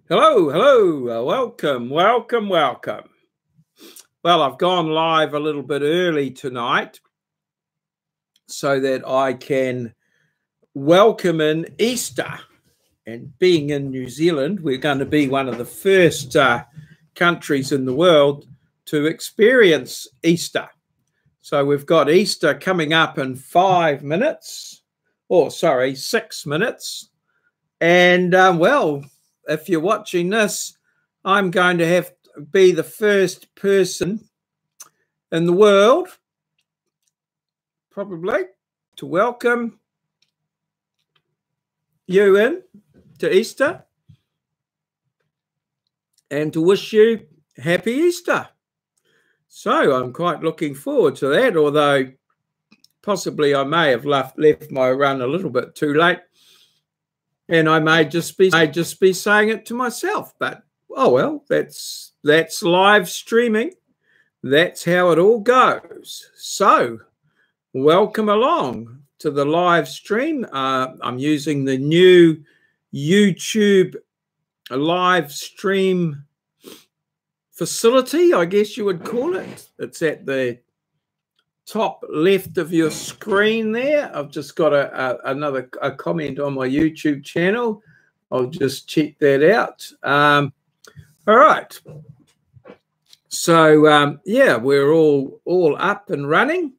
Hello, hello, welcome. Well, I've gone live a little bit early tonight so that I can welcome in Easter. And being in New Zealand, we're going to be one of the first countries in the world to experience Easter. So we've got Easter coming up in 5 minutes, or sorry, 6 minutes. And well, if you're watching this, I'm going to have to be the first person in the world, probably, to welcome you in to Easter and to wish you happy Easter. So I'm quite looking forward to that, although possibly I may have left my run a little bit too late. And I may just be saying it to myself, but oh well, that's live streaming. That's how it all goes. So welcome along to the live stream. I'm using the new YouTube live stream facility, I guess you would call it. It's at the top left of your screen there. I've just got another comment on my YouTube channel. I'll just check that out. All right. So yeah, we're all up and running,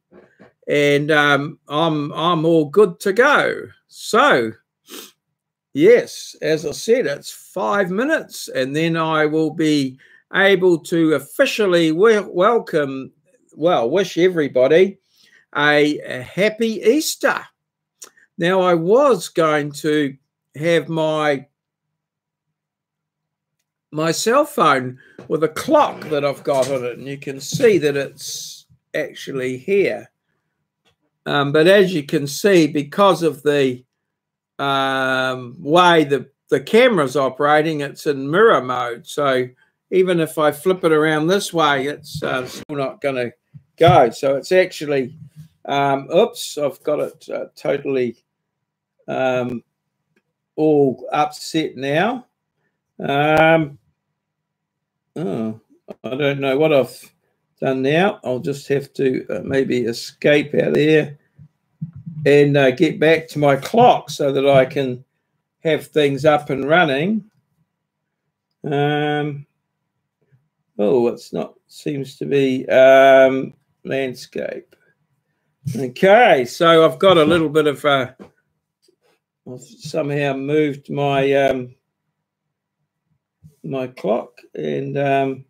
and I'm all good to go. So yes, as I said, it's 5 minutes, and then I will be able to officially wish everybody a happy Easter. Now, I was going to have my cell phone with a clock that I've got on it, and you can see that it's actually here. But as you can see, because of the way the camera's operating, it's in mirror mode. So even if I flip it around this way, it's still not going to go. So it's actually, oops, I've got it totally all upset now. Oh, I don't know what I've done now. I'll just have to maybe escape out of here and get back to my clock so that I can have things up and running. Oh, it's not, seems to be landscape. Okay, so I've got a little bit of I've somehow moved my my clock, and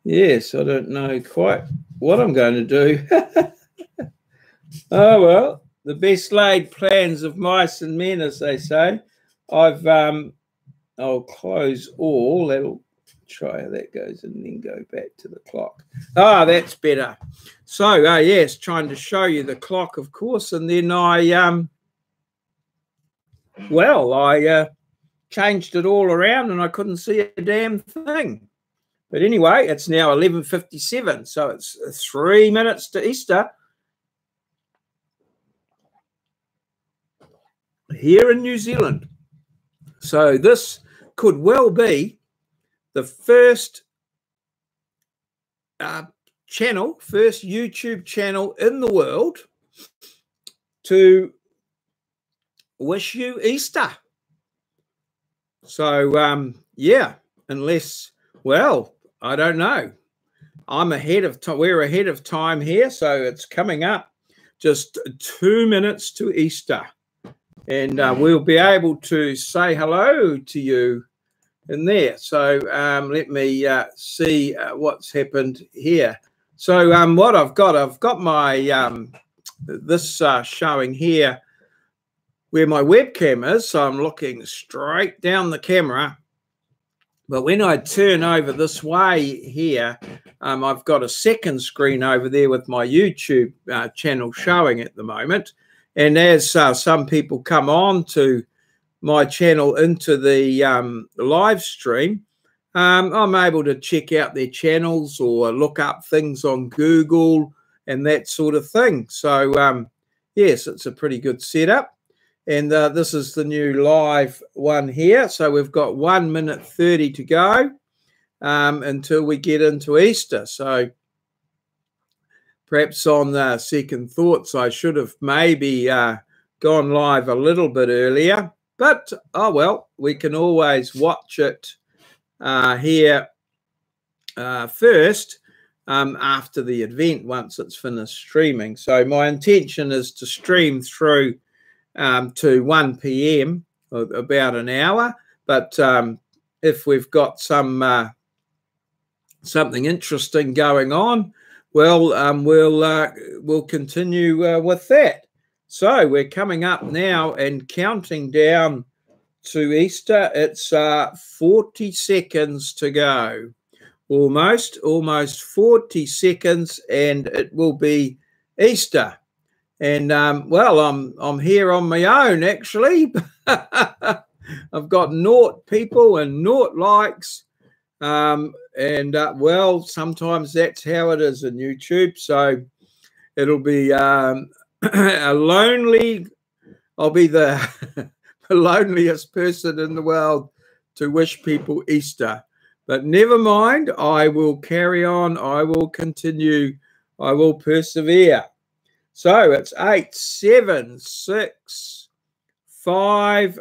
yes, I don't know quite what I'm going to do. Oh well, the best laid plans of mice and men, as they say. I'll close all. That'll try how that goes, and then go back to the clock. Ah, that's better. So yes, trying to show you the clock, of course, and then I changed it all around and I couldn't see a damn thing. But anyway, it's now 11:57, so it's 3 minutes to Easter here in New Zealand. So this could well be the first first YouTube channel in the world to wish you Easter. So yeah, unless, well, I don't know. I'm ahead of time. We're ahead of time here, so it's coming up just 2 minutes to Easter, and we'll be able to say hello to you in there. So let me see what's happened here. So what I've got my this showing here where my webcam is. So I'm looking straight down the camera. But when I turn over this way here, I've got a second screen over there with my YouTube channel showing at the moment. And as some people come on to my channel into the live stream, I'm able to check out their channels or look up things on Google and that sort of thing. So yes, it's a pretty good setup. And this is the new live one here. So we've got 1 minute 30 to go until we get into Easter. So perhaps on the second thoughts, I should have maybe gone live a little bit earlier. But, oh well, we can always watch it here first after the event once it's finished streaming. So my intention is to stream through to 1 p.m, about an hour. But if we've got something interesting going on, well, we'll continue with that. So we're coming up now and counting down to Easter. It's 40 seconds to go. Almost 40 seconds, and it will be Easter. And well, I'm here on my own actually. I've got 0 people and 0 likes, well, sometimes that's how it is in YouTube. So it'll be a lonely. I'll be the loneliest person in the world to wish people Easter. But never mind. I will carry on. I will continue. I will persevere. So it's 8, 7, 6, 5,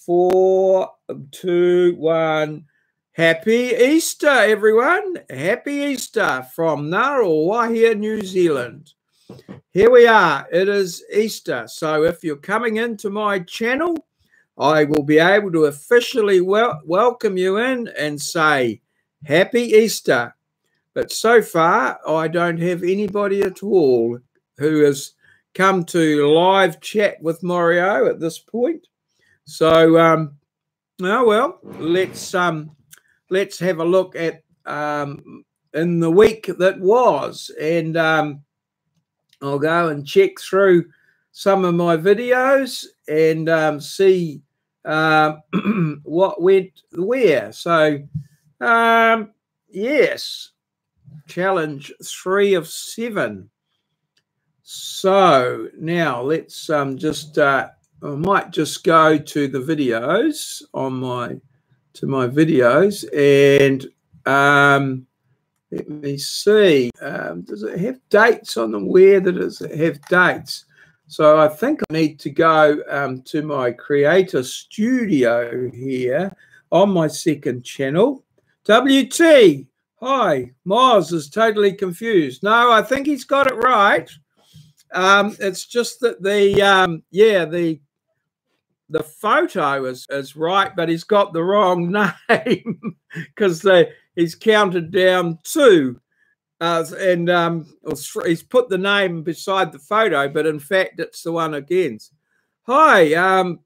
4, 2, 1. Happy Easter, everyone. Happy Easter from Ngaruawahia, New Zealand. Here we are. It is Easter. So if you're coming into my channel, I will be able to officially welcome you in and say Happy Easter. But so far, I don't have anybody at all who has come to live chat with Maurieo at this point. So, oh well, let's have a look at in the week that was, and I'll go and check through some of my videos and see what went where. So, yes, challenge 3 of 7. So now let's just I might just go to the videos on my videos, and let me see, does it have dates on them? Where does it have dates? So I think I need to go to my creator studio here on my second channel. WT, hi, Moz is totally confused. No, I think he's got it right. It's just that the photo is right, but he's got the wrong name because he's counted down 2, and he's put the name beside the photo, but in fact it's the one against. Hi,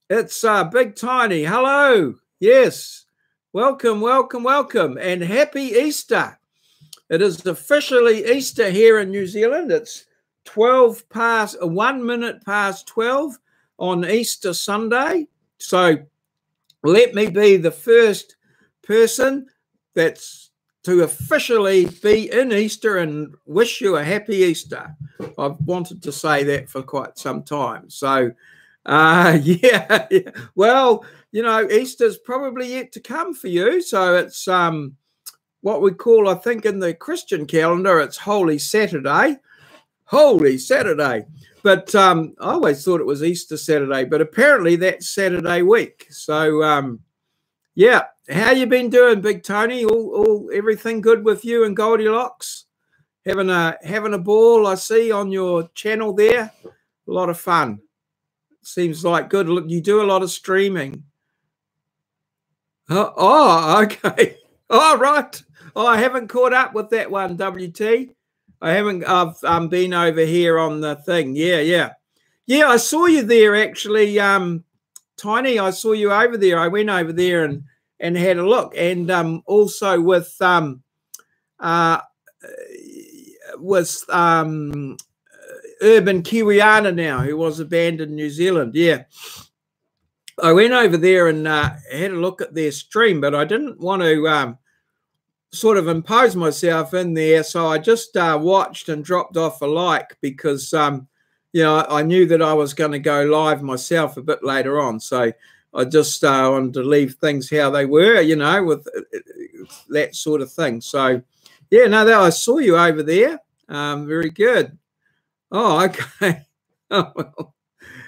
it's Big Tiny. Hello, yes, welcome, and happy Easter. It is officially Easter here in New Zealand. It's 1 minute past 12 on Easter Sunday. So let me be the first person that's to officially be in Easter and wish you a happy Easter. I've wanted to say that for quite some time. So, yeah. Well, you know, Easter's probably yet to come for you. So it's what we call, I think, in the Christian calendar, it's Holy Saturday. Holy Saturday. But I always thought it was Easter Saturday, but apparently that's Saturday week. So, yeah. How you been doing, Big Tony? All everything good with you and Goldilocks? Having a ball, I see, on your channel there. A lot of fun. Seems like good. You do a lot of streaming. Oh, okay. Oh, right. Oh, I haven't caught up with that one, WT. I haven't. I've been over here on the thing. Yeah. I saw you there actually, Tiny. I saw you over there. I went over there and had a look, and also with Urban Kiwiana now, who was a band in New Zealand. Yeah, I went over there and had a look at their stream, but I didn't want to sort of impose myself in there, so I just watched and dropped off a like because you know, I knew that I was going to go live myself a bit later on. So I just wanted to leave things how they were, you know, with that sort of thing. So, yeah, no, I saw you over there. Very good. Oh, okay. Oh, well,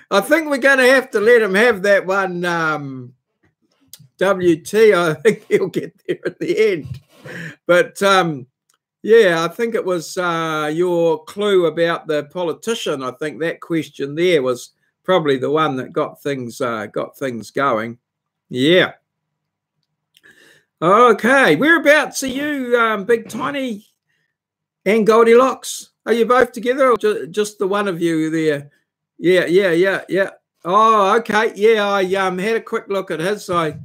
I think we're going to have to let him have that one, WT. I think he'll get there at the end. But, yeah, I think it was your clue about the politician. I think that question there was probably the one that got things going. Yeah. Okay. Whereabouts are you, Big Tiny and Goldilocks? Are you both together or just the one of you there? Yeah. Oh, okay. Yeah, I had a quick look at his. I've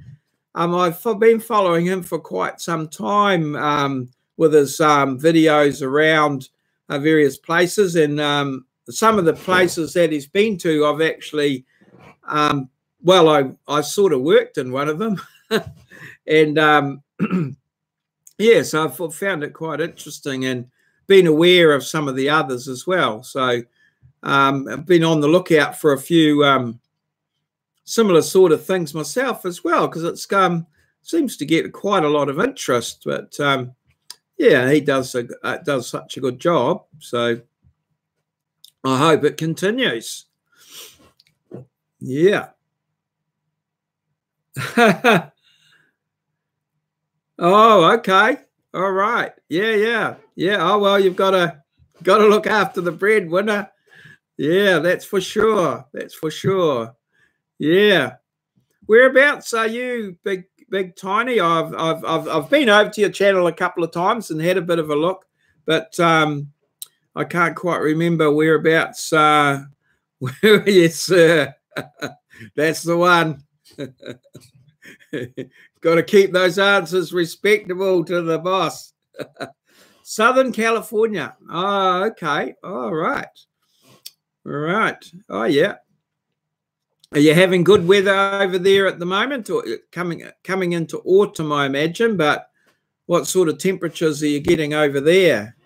been following him for quite some time with his videos around various places, and some of the places that he's been to, I've actually, well, I sort of worked in one of them, and yeah, so I've found it quite interesting and been aware of some of the others as well. So I've been on the lookout for a few similar sort of things myself as well, because it's seems to get quite a lot of interest. But yeah, he does such a good job. So I hope it continues. Yeah. Oh, okay. All right. Yeah. Oh, well, you've got to look after the breadwinner. Yeah, that's for sure. Yeah. Whereabouts are you, Big Tiny? I've been over to your channel a couple of times and had a bit of a look, but I can't quite remember whereabouts. Yes, that's the one. Got to keep those answers respectable to the boss. Southern California. Oh, okay. All right. Oh, yeah. Are you having good weather over there at the moment, or coming into autumn, I imagine? But what sort of temperatures are you getting over there?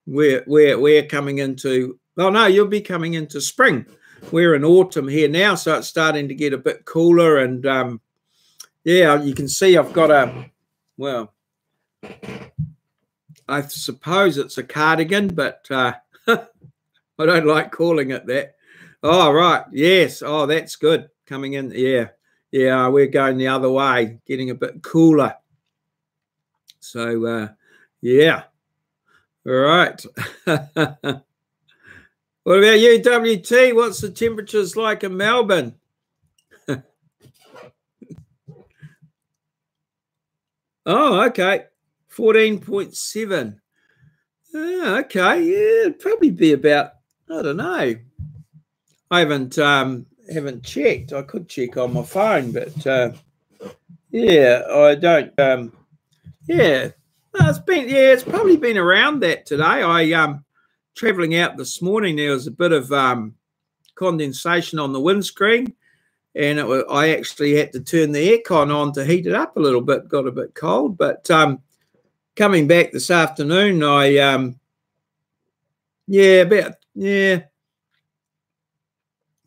We're coming into. Oh no, you'll be coming into spring. We're in autumn here now, so it's starting to get a bit cooler, and yeah, you can see I've got well, I suppose it's a cardigan, but I don't like calling it that. Oh, right. Yes. Oh, that's good. Coming in. Yeah. We're going the other way, getting a bit cooler. So, yeah. All right. What about you, WT? What's the temperatures like in Melbourne? Oh, okay. 14.7. Oh, okay. Yeah, it'd probably be about, I don't know. I haven't checked. I could check on my phone, but yeah, I don't. Yeah, no, it's probably been around that today. I traveling out this morning. There was a bit of condensation on the windscreen, and I actually had to turn the aircon on to heat it up a little bit. Got a bit cold, but coming back this afternoon,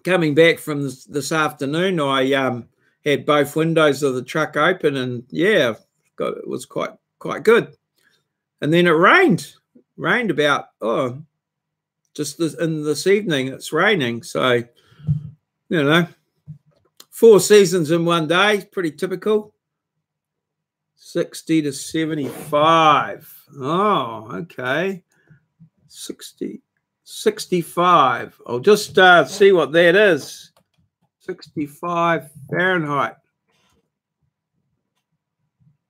coming back from this afternoon, I had both windows of the truck open, and yeah, it was quite good. And then it rained about just in this evening. It's raining, so you know, 4 seasons in one day is pretty typical. 60 to 75. Oh, okay. 65. I'll just see what that is. 65 Fahrenheit.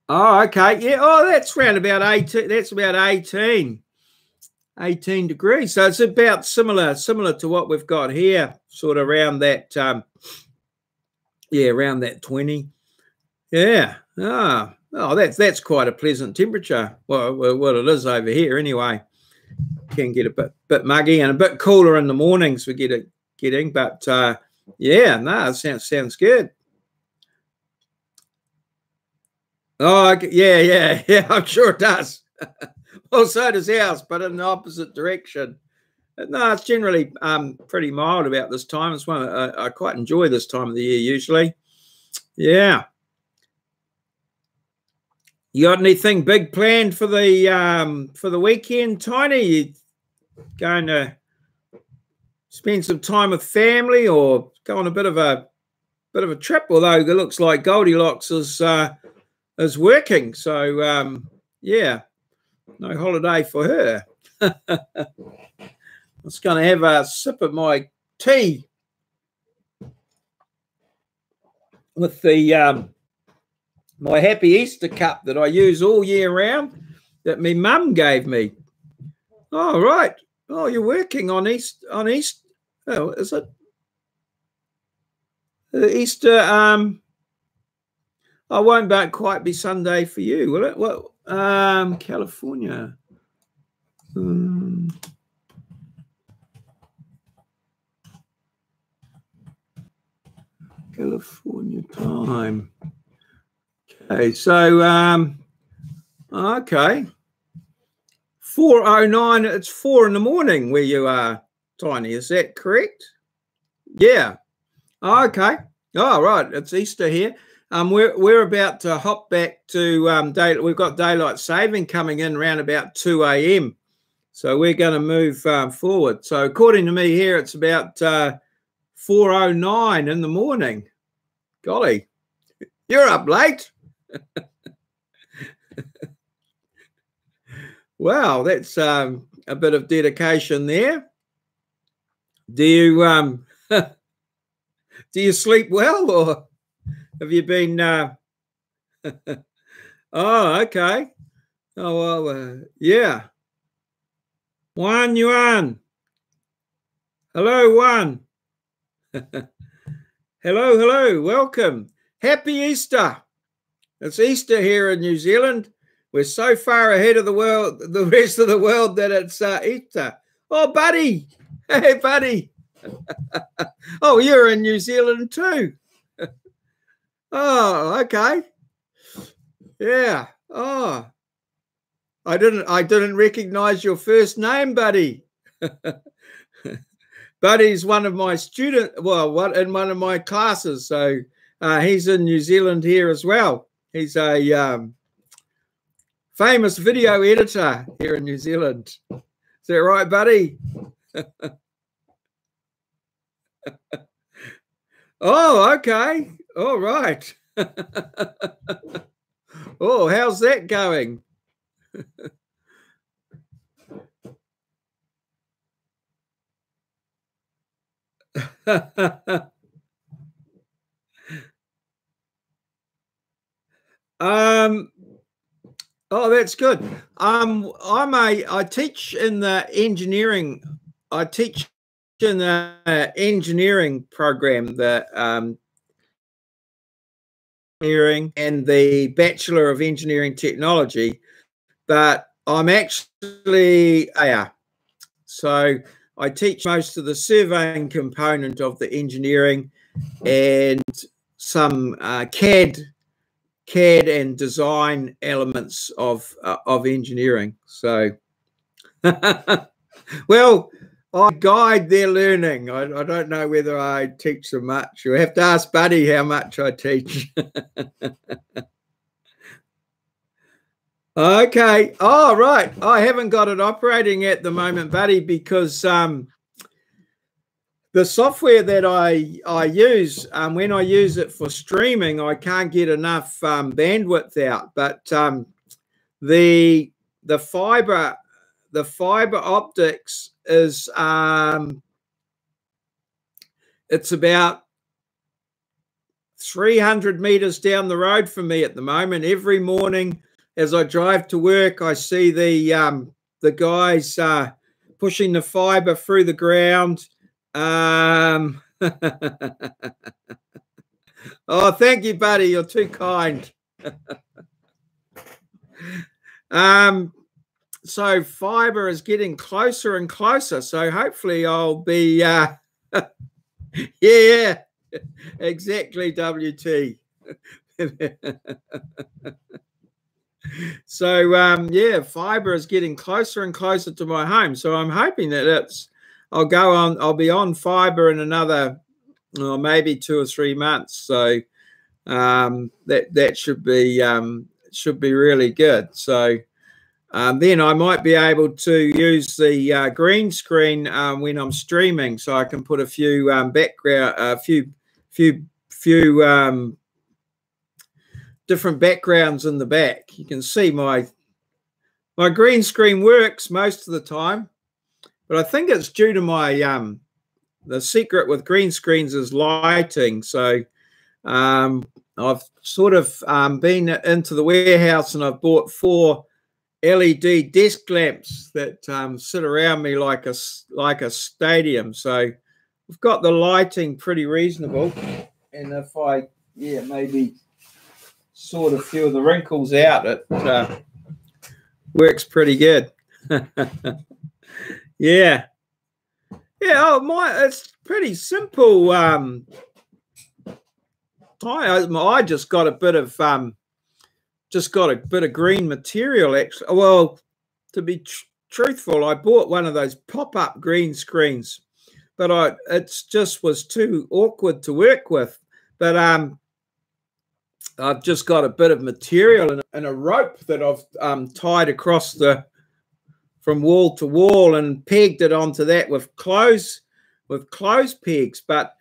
Oh, okay. Yeah. Oh, that's around about 18. That's about 18 degrees. So it's about similar to what we've got here, sort of around that, around that 20. Yeah. Oh, that's quite a pleasant temperature. Well, what it is over here anyway. Can get a bit muggy and a bit cooler in the mornings we're getting, but yeah, no, it sounds good. Oh, yeah, I'm sure it does. Well, so does ours, but in the opposite direction. No, it's generally pretty mild about this time. It's one I quite enjoy this time of the year usually. Yeah. You got anything big planned for the weekend, Tiny? You going to spend some time with family or go on a bit of a trip? Although it looks like Goldilocks is working, so yeah, no holiday for her. I'm just going to have a sip of my tea with the my Happy Easter cup that I use all year round that my mum gave me. Oh, right. Oh, you're working on East. Oh, is it Easter? I won't quite be Sunday for you, will it? Well, California. California time. Okay, so okay. 4:09. It's 4 in the morning where you are, Tiny. Is that correct? Yeah. Okay. Oh, right. It's Easter here. We're about to hop back to we've got daylight saving coming in around about 2 a.m. So we're going to move forward. So according to me here, it's about 4:09 in the morning. Golly, you're up late. Wow, that's a bit of dedication there. Do you do you sleep well, or have you been? Oh, okay. Oh well, yeah. Juan Yuan. Hello, Juan. Hello. Welcome. Happy Easter. It's Easter here in New Zealand. We're so far ahead of the rest of the world, that it's Easter. Oh, buddy. Hey, buddy. Oh, you're in New Zealand too. Oh, okay. Yeah. Oh, I didn't recognize your first name, buddy. Buddy's one of my students. Well, in one of my classes. So he's in New Zealand here as well. He's a famous video editor here in New Zealand. Is that right, buddy? Oh, okay. All right. Oh, how's that going? Oh, that's good. I teach in the engineering. I teach in the engineering program, the engineering and the Bachelor of Engineering Technology, but I'm actually so I teach most of the surveying component of the engineering and some CAD and design elements of engineering. So, well, I guide their learning. I don't know whether I teach them much. You have to ask Buddy how much I teach. Okay. Oh, right. I haven't got it operating at the moment, Buddy, because the software that I use, when I use it for streaming, I can't get enough bandwidth out. But the fiber optics is it's about 300 meters down the road from me at the moment. Every morning as I drive to work, I see the guys pushing the fiber through the ground. Oh, thank you, buddy. You're too kind. So fiber is closer and closer. So hopefully I'll be, yeah, exactly, WT. So, yeah, fiber is getting closer and closer to my home. So I'm hoping that I'll be on fiber in another maybe 2 or 3 months. So that should be really good. So then I might be able to use the green screen when I'm streaming, so I can put a few background, a few different backgrounds in the back. You can see my green screen works most of the time, but I think it's due to my the secret with green screens is lighting. So I've sort of been into the warehouse and I've bought 4 LED desk lamps that sit around me like a stadium. So we've got the lighting pretty reasonable, and if I maybe sort a few of the wrinkles out, it works pretty good. Yeah. It's pretty simple. I just got a bit of green material. Actually, well, to be truthful, I bought one of those pop-up green screens, but it just was too awkward to work with. But I've just got a bit of material and a rope that I've tied across from wall to wall and pegged it onto that with clothes pegs. But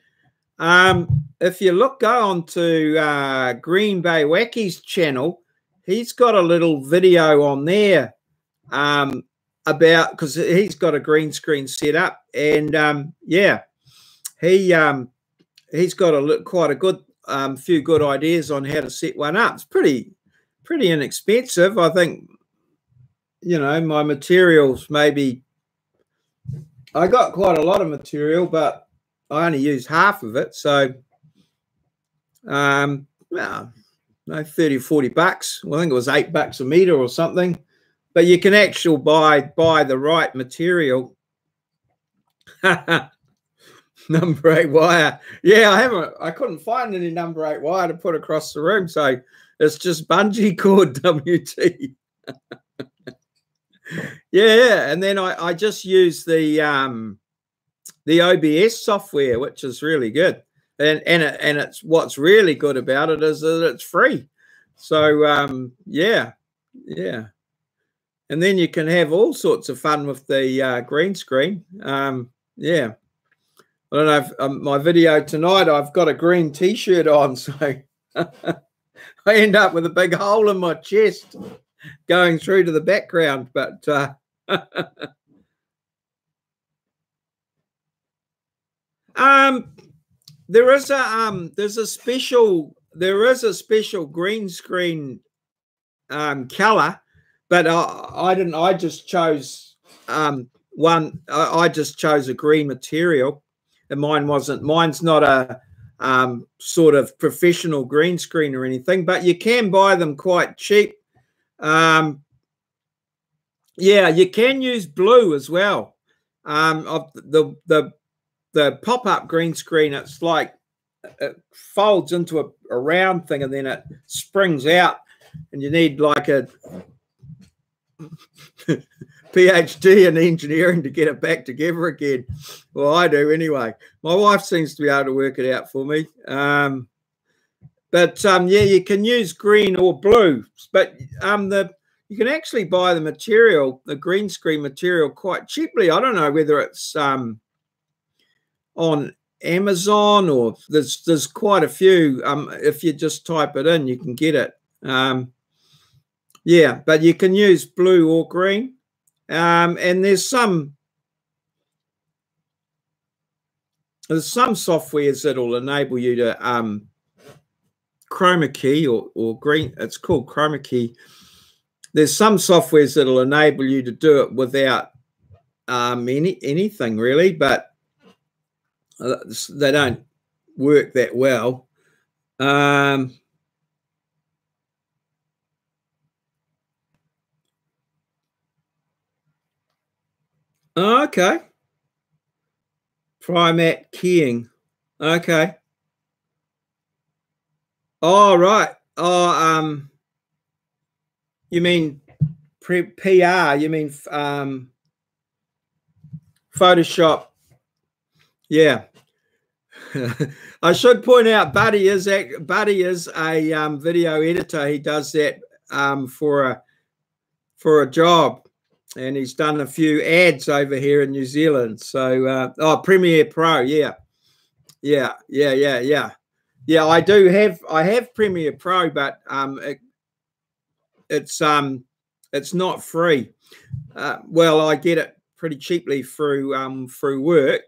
if you go on to Green Bay Wacky's channel, he's got a little video on there about, because he's got a green screen set up, and he's got quite a good few good ideas on how to set one up. It's pretty inexpensive. I think, my materials, maybe I got quite a lot of material, but I only use half of it. So 30 or 40 bucks. Well, I think it was $8 a meter or something. But you can actually buy the right material. Number 8 wire. Yeah, I couldn't find any number 8 wire to put across the room, so it's just bungee cord WT. Yeah, and then I just use the OBS software, which is really good. And it's what's really good about it is that it's free. So yeah. And then you can have all sorts of fun with the green screen. Yeah. I don't know if my video tonight, I've got a green t-shirt on, so I end up with a big hole in my chest going through to the background. But there is a special green screen color, but I didn't. I just chose one. I just chose a green material, and mine's not a sort of professional green screen or anything, but you can buy them quite cheap. Yeah, you can use blue as well. Of the pop-up green screen, it's like it folds into a round thing and then it springs out, and you need like a PhD in engineering to get it back together again. Well, I do anyway. My wife seems to be able to work it out for me. But yeah, you can use green or blue, but you can actually buy the material, the green screen material, quite cheaply. I don't know whether it's on Amazon or there's quite a few. If you just type it in, you can get it. Yeah, but you can use blue or green. And there's some softwares that will enable you to chroma key or green. It's called chroma key. There's some softwares that will enable you to do it without anything really, but they don't work that well. Okay. Primat keying. Okay. Oh, right. Oh, you mean PR? You mean Photoshop Yeah. I should point out Buddy is a video editor. He does that for a job, and he's done a few ads over here in New Zealand. So Premiere Pro, yeah. I do have Premiere Pro, but it's not free. Well, I get it pretty cheaply through work.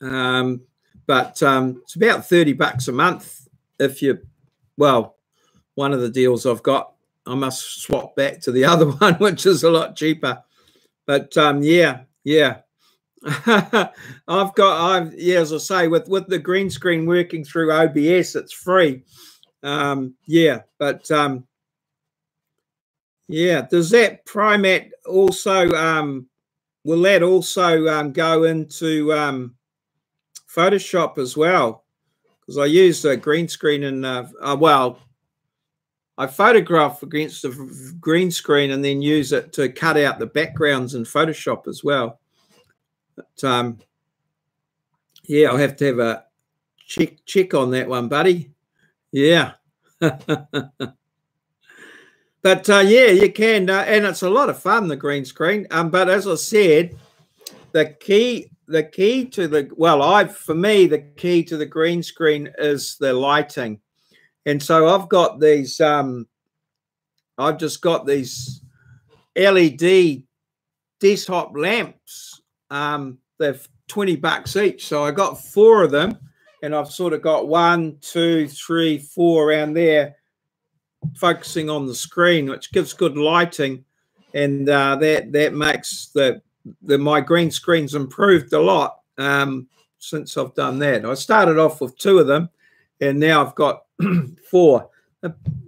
But it's about $30 a month if you, well, one of the deals I've got. I must swap back to the other one, which is a lot cheaper. But yeah. As I say, with the green screen working through OBS, it's free. Yeah. Does that Primat also will that also go into Photoshop as well? Because I used a green screen and I photograph against the green screen and then use it to cut out the backgrounds in Photoshop as well. But yeah, I'll have to have a check on that one, buddy. Yeah. But yeah, you can, and it's a lot of fun, the green screen. But as I said, the key to the key to the green screen is the lighting. And so I've got these, I've just got these LED desktop lamps. They're $20 each. So I got 4 of them, and I've sort of got 1, 2, 3, 4 around there, focusing on the screen, which gives good lighting, and that makes my green screen's improved a lot since I've done that. I started off with 2 of them, and now I've got 4.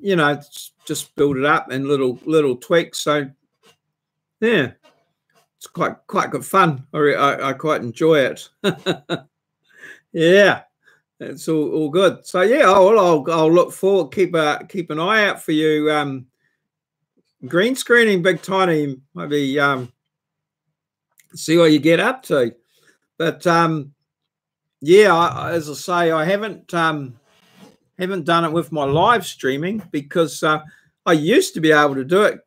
You know, just build it up and little tweaks. So yeah, it's quite good fun. I quite enjoy it. Yeah. It's all good. So yeah, I'll look forward. Keep an eye out for you. Green screening, Big Tiny. Maybe see what you get up to. But yeah, as I say, I haven't done it with my live streaming because I used to be able to do it.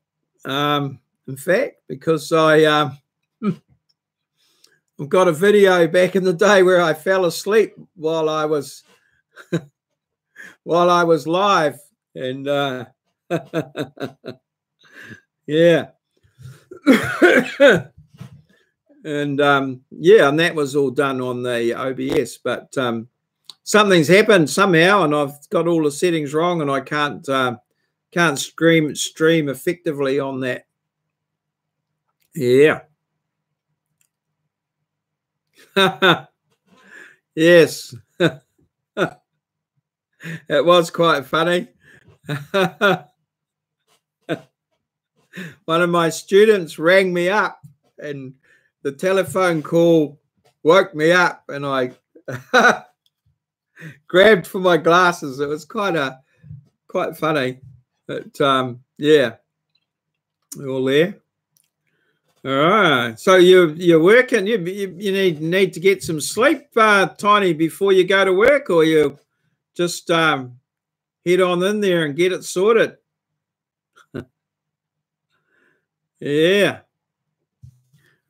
In fact, because I've got a video back in the day where I fell asleep while I was live, and yeah. And yeah, and that was all done on the OBS, but something's happened somehow, and I've got all the settings wrong, and I can't stream effectively on that. Yeah. Yes. It was quite funny. One of my students rang me up, and the telephone call woke me up, and I grabbed for my glasses. It was quite funny. But yeah, all there. All right. So you're working. You need to get some sleep, Tiny, before you go to work, or you just head on in there and get it sorted. Yeah.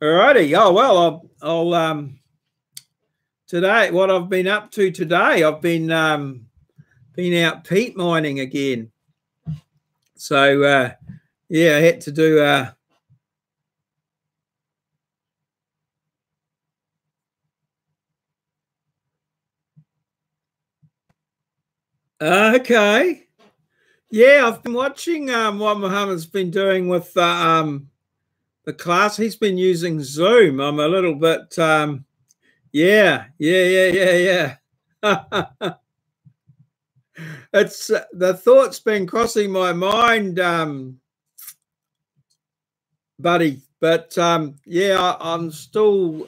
All righty. Oh well, I'll today, what I've been up to today, I've been out peat mining again. So yeah, I had to do okay. Yeah, I've been watching what Mohammed's been doing with the class. He's been using Zoom. I'm a little bit yeah. It's the thought's been crossing my mind, buddy. But yeah, I'm still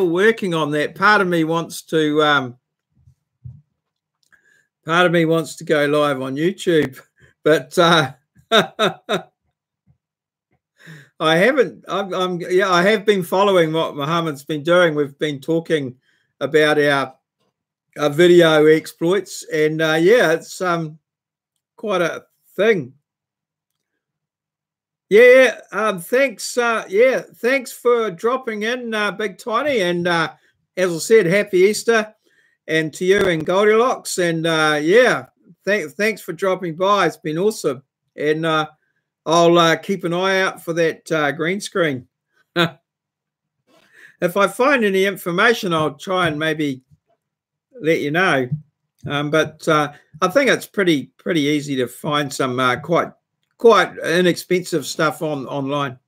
working on that. Part of me wants to go live on YouTube, but I haven't. Yeah, I have been following what Mohammed's been doing. We've been talking about our video exploits, and yeah, it's quite a thing. Yeah, thanks. Yeah, thanks for dropping in, Big Tiny, and as I said, happy Easter, and to you and Goldilocks, and yeah, thanks for dropping by. It's been awesome, and I'll keep an eye out for that green screen. If I find any information, I'll try and maybe let you know. But I think it's pretty easy to find some quite inexpensive stuff online.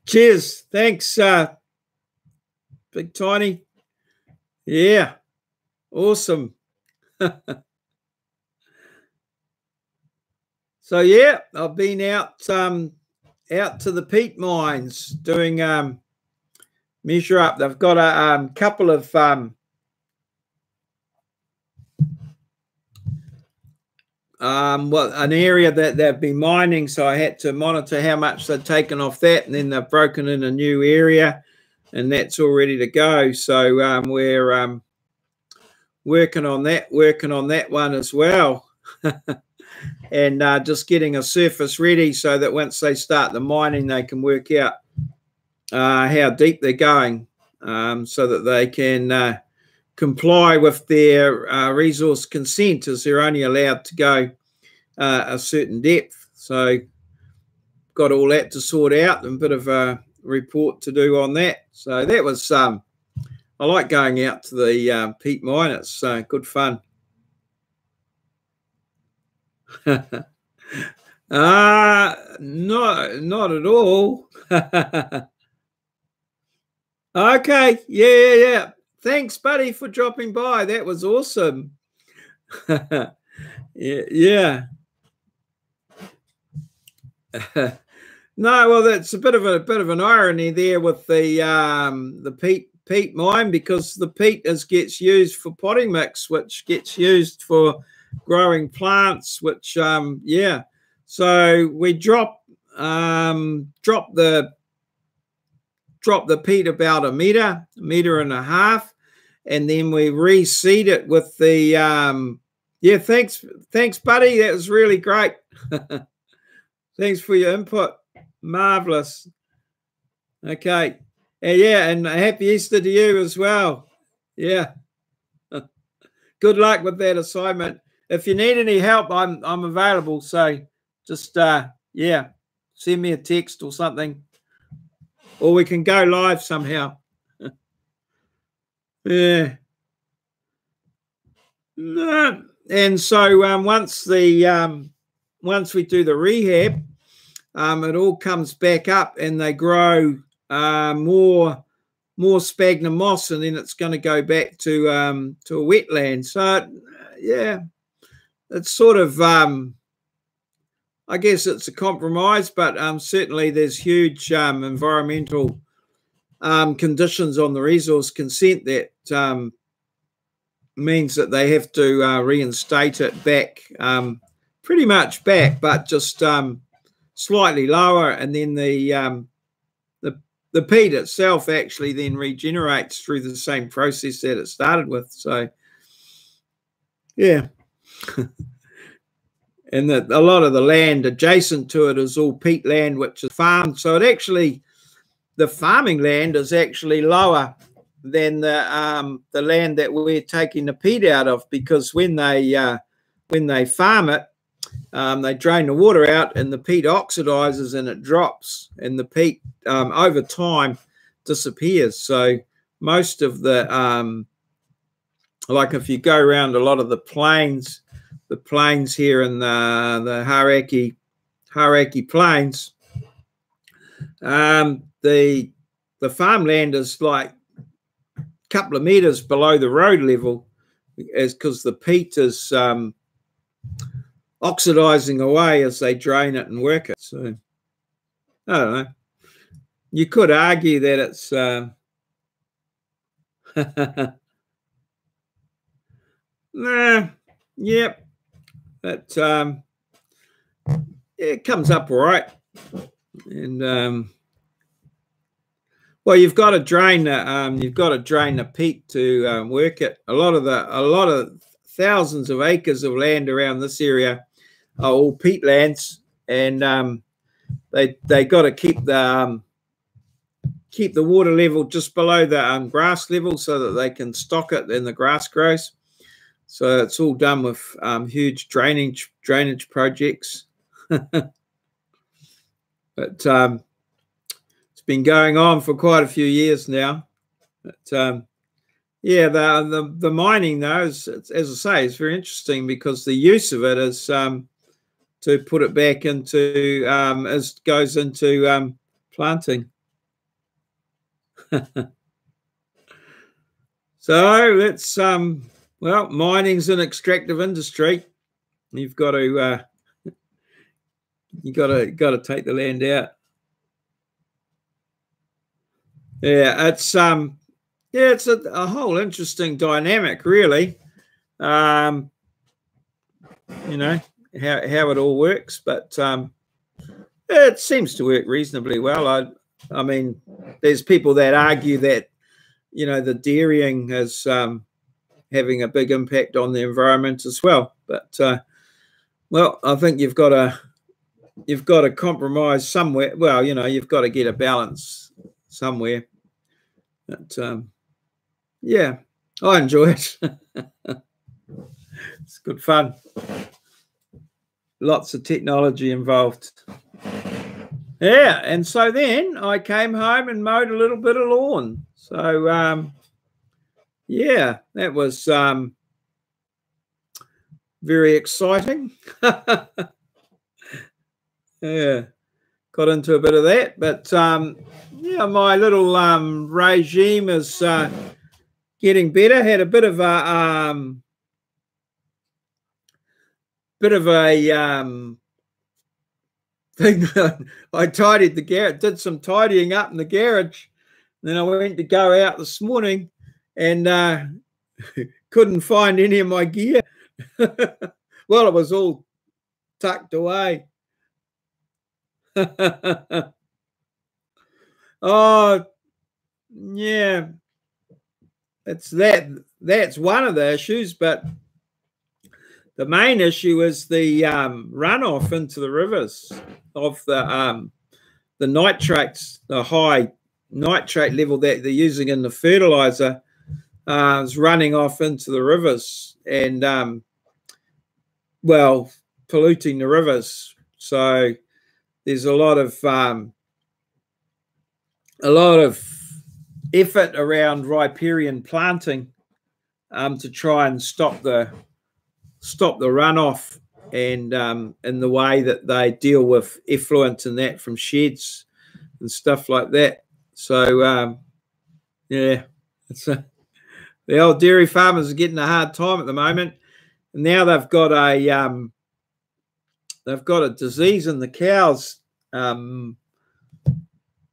Cheers. Thanks, Big Tiny. Yeah, awesome. So yeah, I've been out to the peat mines doing measure up. They've got a couple of well, an area that they've been mining, so I had to monitor how much they'd taken off that, and then they've broken in a new area, and that's all ready to go. So we're working on that one as well. And just getting a surface ready so that once they start the mining, they can work out how deep they're going, so that they can comply with their resource consent, as they're only allowed to go a certain depth. So got all that to sort out, and a bit of a report to do on that. So that was I like going out to the peat mine. It's good fun. Not at all. Okay, yeah. Thanks, buddy, for dropping by. That was awesome. Yeah. No, well, that's a bit of an irony there with the peat mine, because the peat gets used for potting mix, which gets used for growing plants, which yeah. So we drop the peat about a meter and a half, and then we reseed it with the yeah. Thanks, buddy. That was really great. Thanks for your input. Marvelous. Okay. Yeah, and a happy Easter to you as well. Yeah. Good luck with that assignment. If you need any help, I'm available. So just yeah, send me a text or something, or we can go live somehow. Yeah. No. And so once we do the rehab, it all comes back up, and they grow more sphagnum moss, and then it's going to go back to a wetland. So yeah, it's sort of I guess it's a compromise, but certainly there's huge environmental conditions on the resource consent that means that they have to reinstate it back, pretty much back, but just slightly lower, and then the peat itself actually then regenerates through the same process that it started with. So yeah. And a lot of the land adjacent to it is all peat land, which is farmed. So it actually, the farming land is actually lower than the land that we're taking the peat out of, because when they farm it, they drain the water out, and the peat oxidizes and it drops, and the peat over time disappears. So most of the like if you go around a lot of the plains here in the Hauraki Plains, the farmland is like a couple of meters below the road level, because the peat is oxidizing away as they drain it and work it. So I don't know. You could argue that it's nah, yep. But it comes up all right. And well, you've got to drain the peat to work it. A lot of thousands of acres of land around this area are all peatlands, and they got to keep the water level just below the grass level so that they can stock it and the grass grows. So it's all done with huge drainage projects. But it's been going on for quite a few years now. But yeah, the mining though, is, as I say, is very interesting because the use of it is to put it back into goes into planting. So it's well, mining's an extractive industry. You've got to take the land out. Yeah, it's a whole interesting dynamic, really. You know how it all works, but it seems to work reasonably well. I mean, there's people that argue that the dairying is having a big impact on the environment as well. But well, I think you've got to compromise somewhere. Well, you've got to get a balance somewhere. But yeah, I enjoy it. It's good fun. Lots of technology involved. Yeah, and so then I came home and mowed a little bit of lawn. So yeah, that was very exciting. Yeah, got into a bit of that, but yeah, my little regime is getting better. Had a bit of a thing. I tidied the garage, did some tidying up in the garage. Then I went to go out this morning and couldn't find any of my gear. Well, it was all tucked away. Oh, yeah. That's one of the issues, but the main issue is the runoff into the rivers of the nitrates, the high nitrate level that they're using in the fertilizer is running off into the rivers and well, polluting the rivers. So there's a lot of effort around riparian planting to try and stop the runoff and in the way that they deal with effluent and that from sheds and stuff like that. So yeah, it's the old dairy farmers are getting a hard time at the moment, and now they've got a disease in the cows,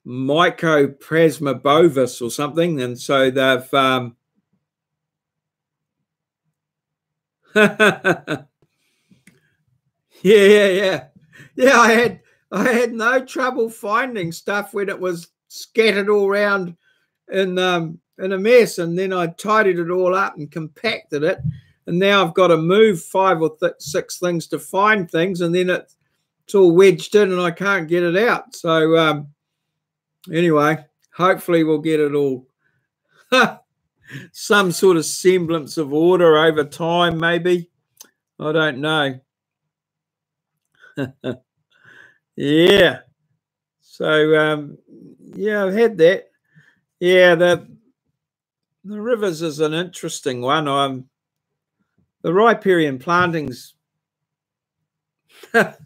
Mycoplasma bovis or something, and so they've yeah. I had no trouble finding stuff when it was scattered all around in a mess, and then I tidied it all up and compacted it, and now I've got to move 5 or 6 things to find things, and then it's all wedged in and I can't get it out. So anyway, hopefully we'll get it all some sort of semblance of order over time, maybe. I don't know. Yeah. So yeah, I've had that. Yeah, the rivers is an interesting one. The riparian plantings. A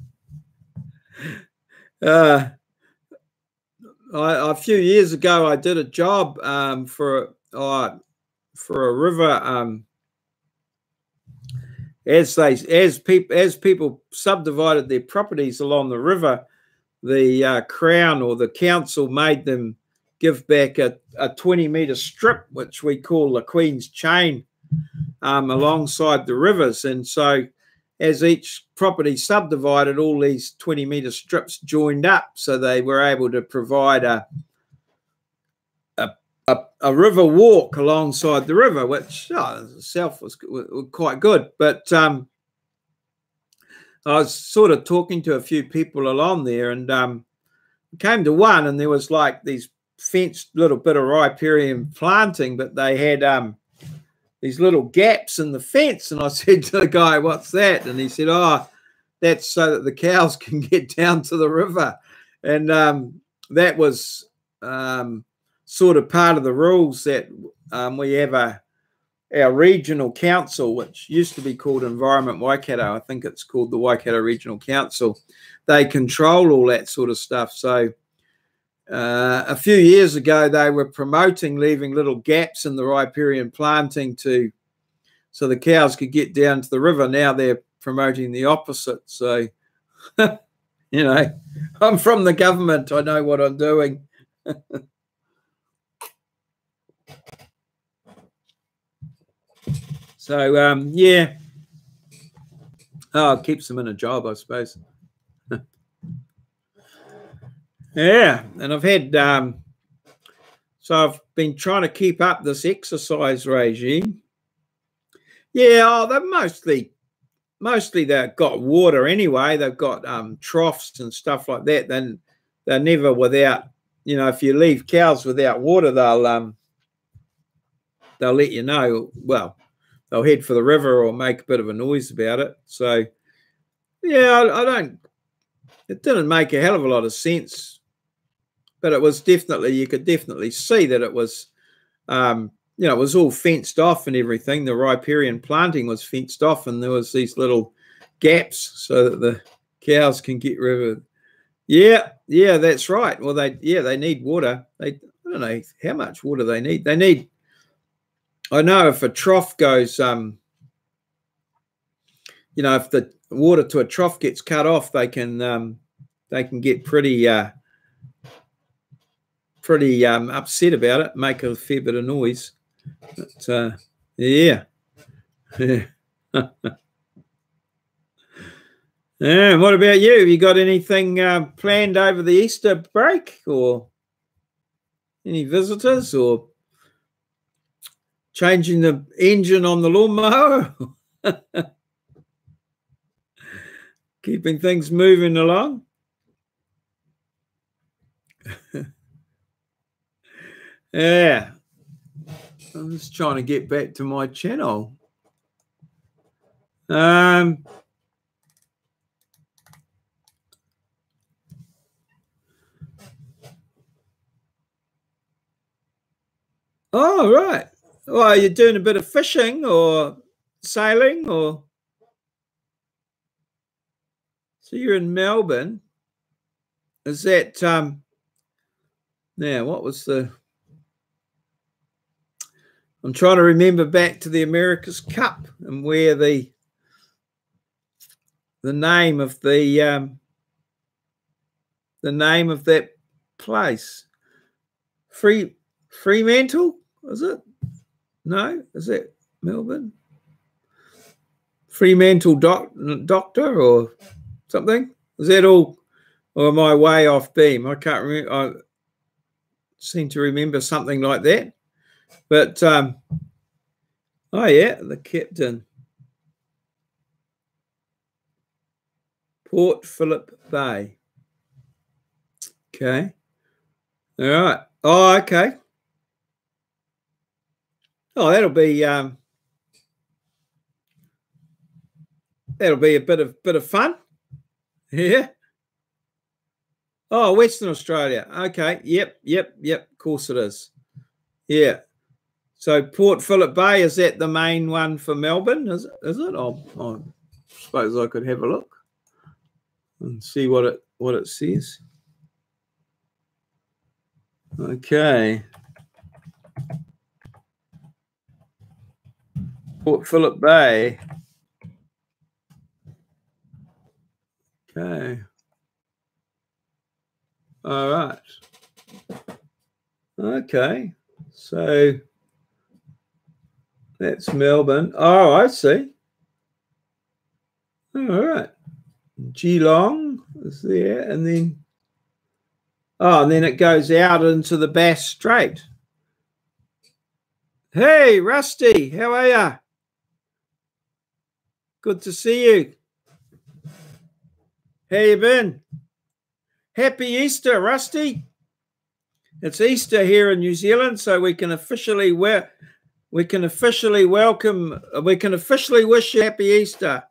few years ago, I did a job for a river. As people subdivided their properties along the river, the Crown or the council made them give back a 20-metre strip, which we call the Queen's Chain, alongside the rivers. And so as each property subdivided, all these 20-metre strips joined up, so they were able to provide a river walk alongside the river, which itself was quite good. But I was sort of talking to a few people along there, and came to one, and there was like these fenced little bit of riparian planting, but they had these little gaps in the fence. And I said to the guy, "What's that?" And he said, "Oh, that's so that the cows can get down to the river." And that was sort of part of the rules that we have our regional council, which used to be called Environment Waikato. I think it's called the Waikato Regional Council. They control all that sort of stuff. So a few years ago, they were promoting leaving little gaps in the riparian planting so the cows could get down to the river. Now they're promoting the opposite. So, you know, I'm from the government. I know what I'm doing. So, yeah. Oh, it keeps them in a job, I suppose. Yeah, and I've had so I've been trying to keep up this exercise regime. Yeah, they're mostly they've got water anyway. They've got troughs and stuff like that. Then they're never without. You know, if you leave cows without water, they'll let you know. Well, they'll head for the river or make a bit of a noise about it. So yeah, I don't. It didn't make a hell of a lot of sense. But it was definitely, you could definitely see that it was, you know, it was all fenced off and everything. The riparian planting was fenced off, and there was these little gaps so that the cows can get river. Yeah, that's right. Well, they need water. I don't know how much water they need. They need. I know if a trough goes, you know, if the water to a trough gets cut off, they can get pretty upset about it, make a fair bit of noise. But yeah. And what about you? Have you got anything planned over the Easter break, or any visitors, or changing the engine on the lawnmower? Keeping things moving along? Yeah. I'm just trying to get back to my channel. Oh, right. Well, you're doing a bit of fishing or sailing, or so you're in Melbourne. Is that now what was the I'm trying to remember back to the America's Cup and where the name of the name of that place. Fremantle, is it? No, is that Melbourne? Fremantle Doctor or something? Is that all? Or am I way off beam? I can't remember. I seem to remember something like that. But oh yeah, the captain. Port Phillip Bay. Okay. All right. Oh, okay. Oh, that'll be a bit of fun. Yeah. Oh, Western Australia. Okay. Yep. Of course it is. Yeah. So Port Phillip Bay, is that the main one for Melbourne? Is it? I suppose I could have a look and see what it says. Okay. Port Phillip Bay. Okay. All right. Okay. So that's Melbourne. Oh, I see. All right. Geelong is there, and then and then it goes out into the Bass Strait. Hey, Rusty, how are you? Good to see you. How you been? Happy Easter, Rusty. It's Easter here in New Zealand, so we can officially wish you happy Easter.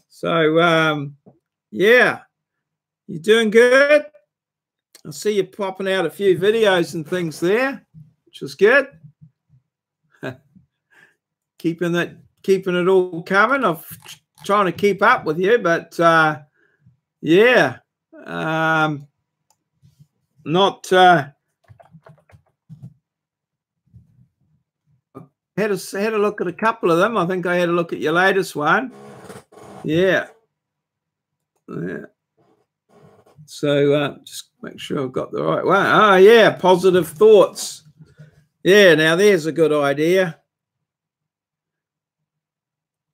So yeah, you doing good? I see you popping out a few videos and things there, which is good. keeping it all coming. I'm trying to keep up with you, but yeah, not had a look at a couple of them. I think I had a look at your latest one. Yeah. So just make sure I've got the right one. Oh yeah, positive thoughts. Yeah, now there's a good idea.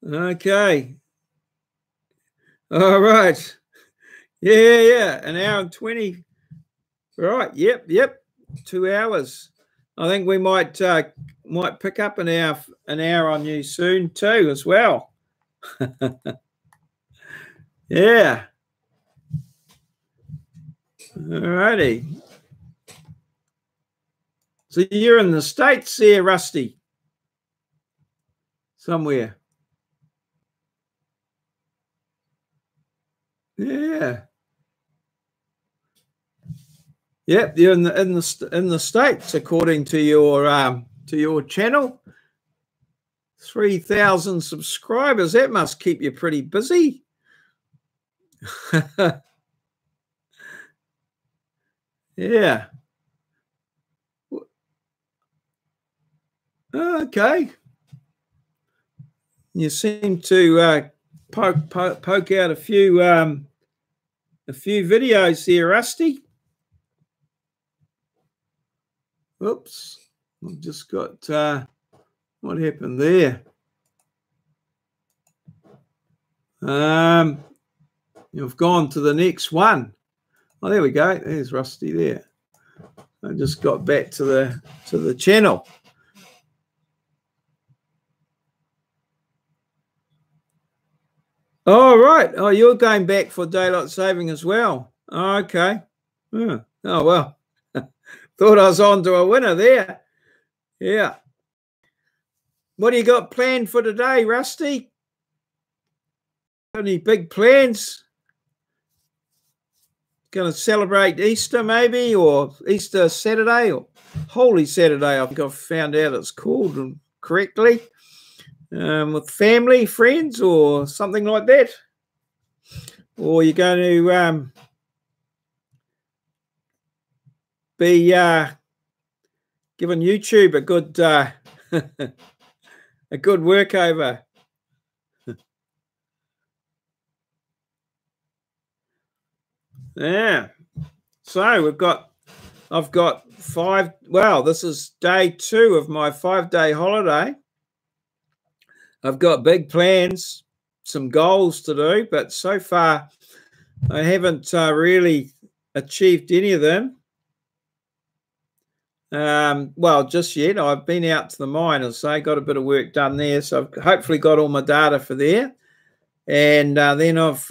Okay. All right. Yeah. An hour and 20. Right. Yep. 2 hours. I think we might pick up an hour on you soon too as well. Yeah. All righty. So you're in the States here, Rusty? Somewhere. Yeah. Yep, you're in the States, according to your channel. 3,000 subscribers. That must keep you pretty busy. Yeah. Okay. You seem to poke out a few videos here, Rusty. Oops, I've just got what happened there? You've gone to the next one. Oh, there we go. There's Rusty there. I just got back to the channel. Oh, right. Oh, you're going back for daylight saving as well. Oh, okay. Oh, well. Thought I was on to a winner there. Yeah. What do you got planned for today, Rusty? Any big plans? Going to celebrate Easter maybe, or Easter Saturday, or Holy Saturday, I think I've found out it's called correctly, with family, friends, or something like that? Or you're going to be giving YouTube a good a good workover? Yeah. So I've got 5. Well, this is day 2 of my 5-day holiday. I've got big plans, some goals to do, but so far I haven't really achieved any of them. Well, just yet. I've been out to the mine, as I say, got a bit of work done there, so I've hopefully got all my data for there. And then I've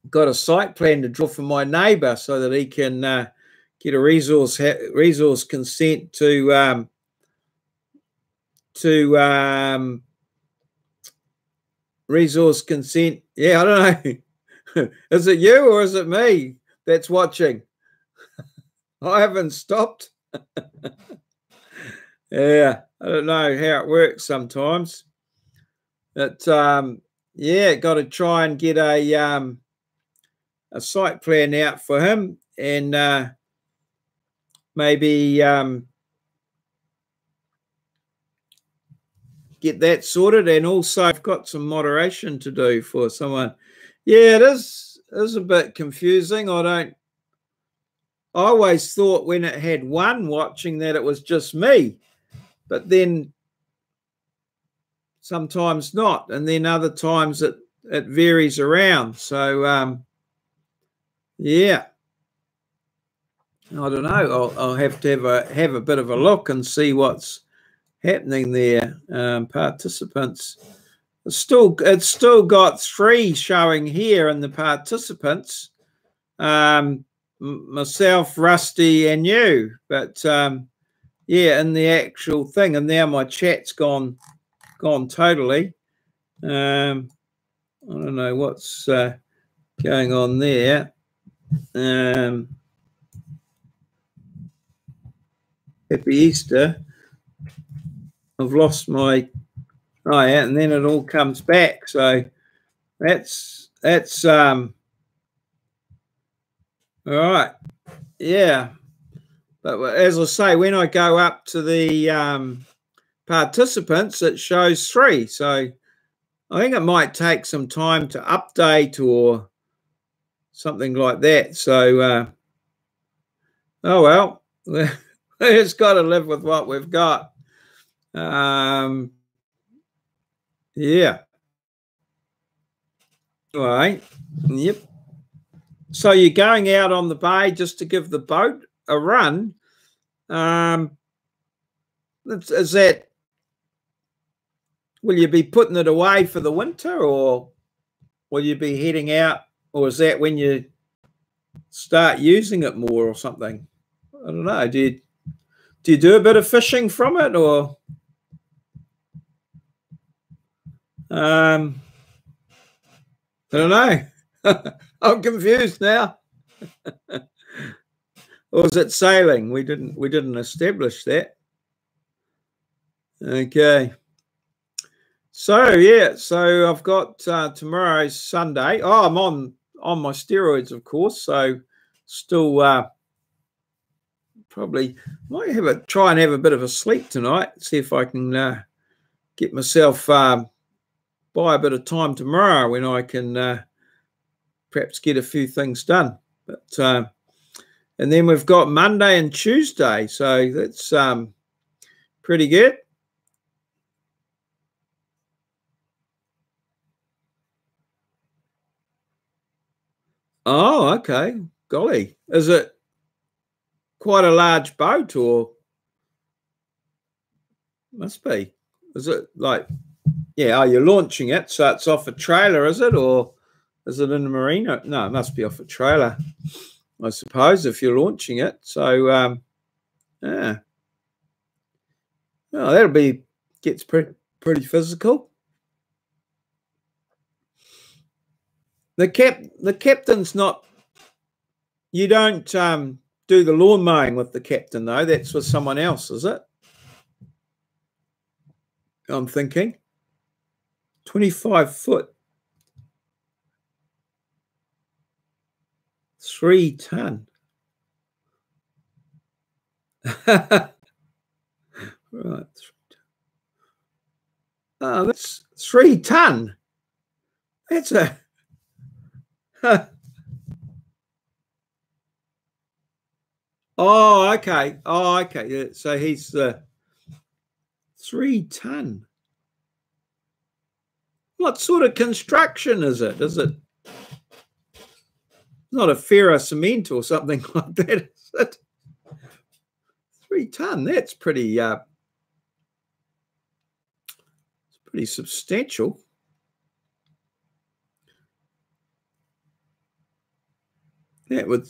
got a site plan to draw for my neighbour so that he can get a resource consent to resource consent. Yeah, I don't know. Is it you or is it me that's watching? I haven't stopped. Yeah, I don't know how it works sometimes. But yeah, got to try and get a site plan out for him, and maybe get that sorted. And also I've got some moderation to do for someone. Yeah, it is a bit confusing. I always thought when it had one watching that it was just me, but then sometimes not, and then other times it varies around. So yeah, I don't know. I'll have to have a bit of a look and see what's happening there. Participants. It's still got 3 showing here in the participants. Myself, Rusty, and you. But yeah, in the actual thing, and now my chat's gone totally. I don't know what's going on there. Happy Easter. I've lost my yeah, and then it all comes back. So that's all right. Yeah. But as I say, when I go up to the participants, it shows 3. So I think it might take some time to update or something like that. So oh well, we've just got to live with what we've got. Yeah. Anyway, yep. So you're going out on the bay just to give the boat a run. Is that, will you be putting it away for the winter, or will you be heading out, or is that when you start using it more or something? I don't know. Do you do a bit of fishing from it, or I don't know. I'm confused now. Or is it sailing? We didn't establish that. Okay. So yeah, so I've got tomorrow's Sunday. Oh, I'm on my steroids, of course. So still probably might try and have a bit of a sleep tonight. See if I can get myself buy a bit of time tomorrow when I can perhaps get a few things done. But and then we've got Monday and Tuesday, so that's pretty good. Oh, okay. Golly, is it quite a large boat, or must be? Is it like, yeah? Oh, you're launching it, so it's off a trailer, is it, or is it in the marina? No, it must be off a trailer, I suppose, if you're launching it. So yeah, oh, gets pretty physical. The captain's not. You don't do the lawn mowing with the captain, though. That's with someone else, is it? I'm thinking 25 foot, 3 ton. Right. Oh, that's 3 ton. That's a. Oh, okay. Oh, okay. Yeah. So he's 3 ton. What sort of construction is it? Is it not a ferro cement or something like that? Is it? 3 ton. That's pretty. It's pretty substantial. That would.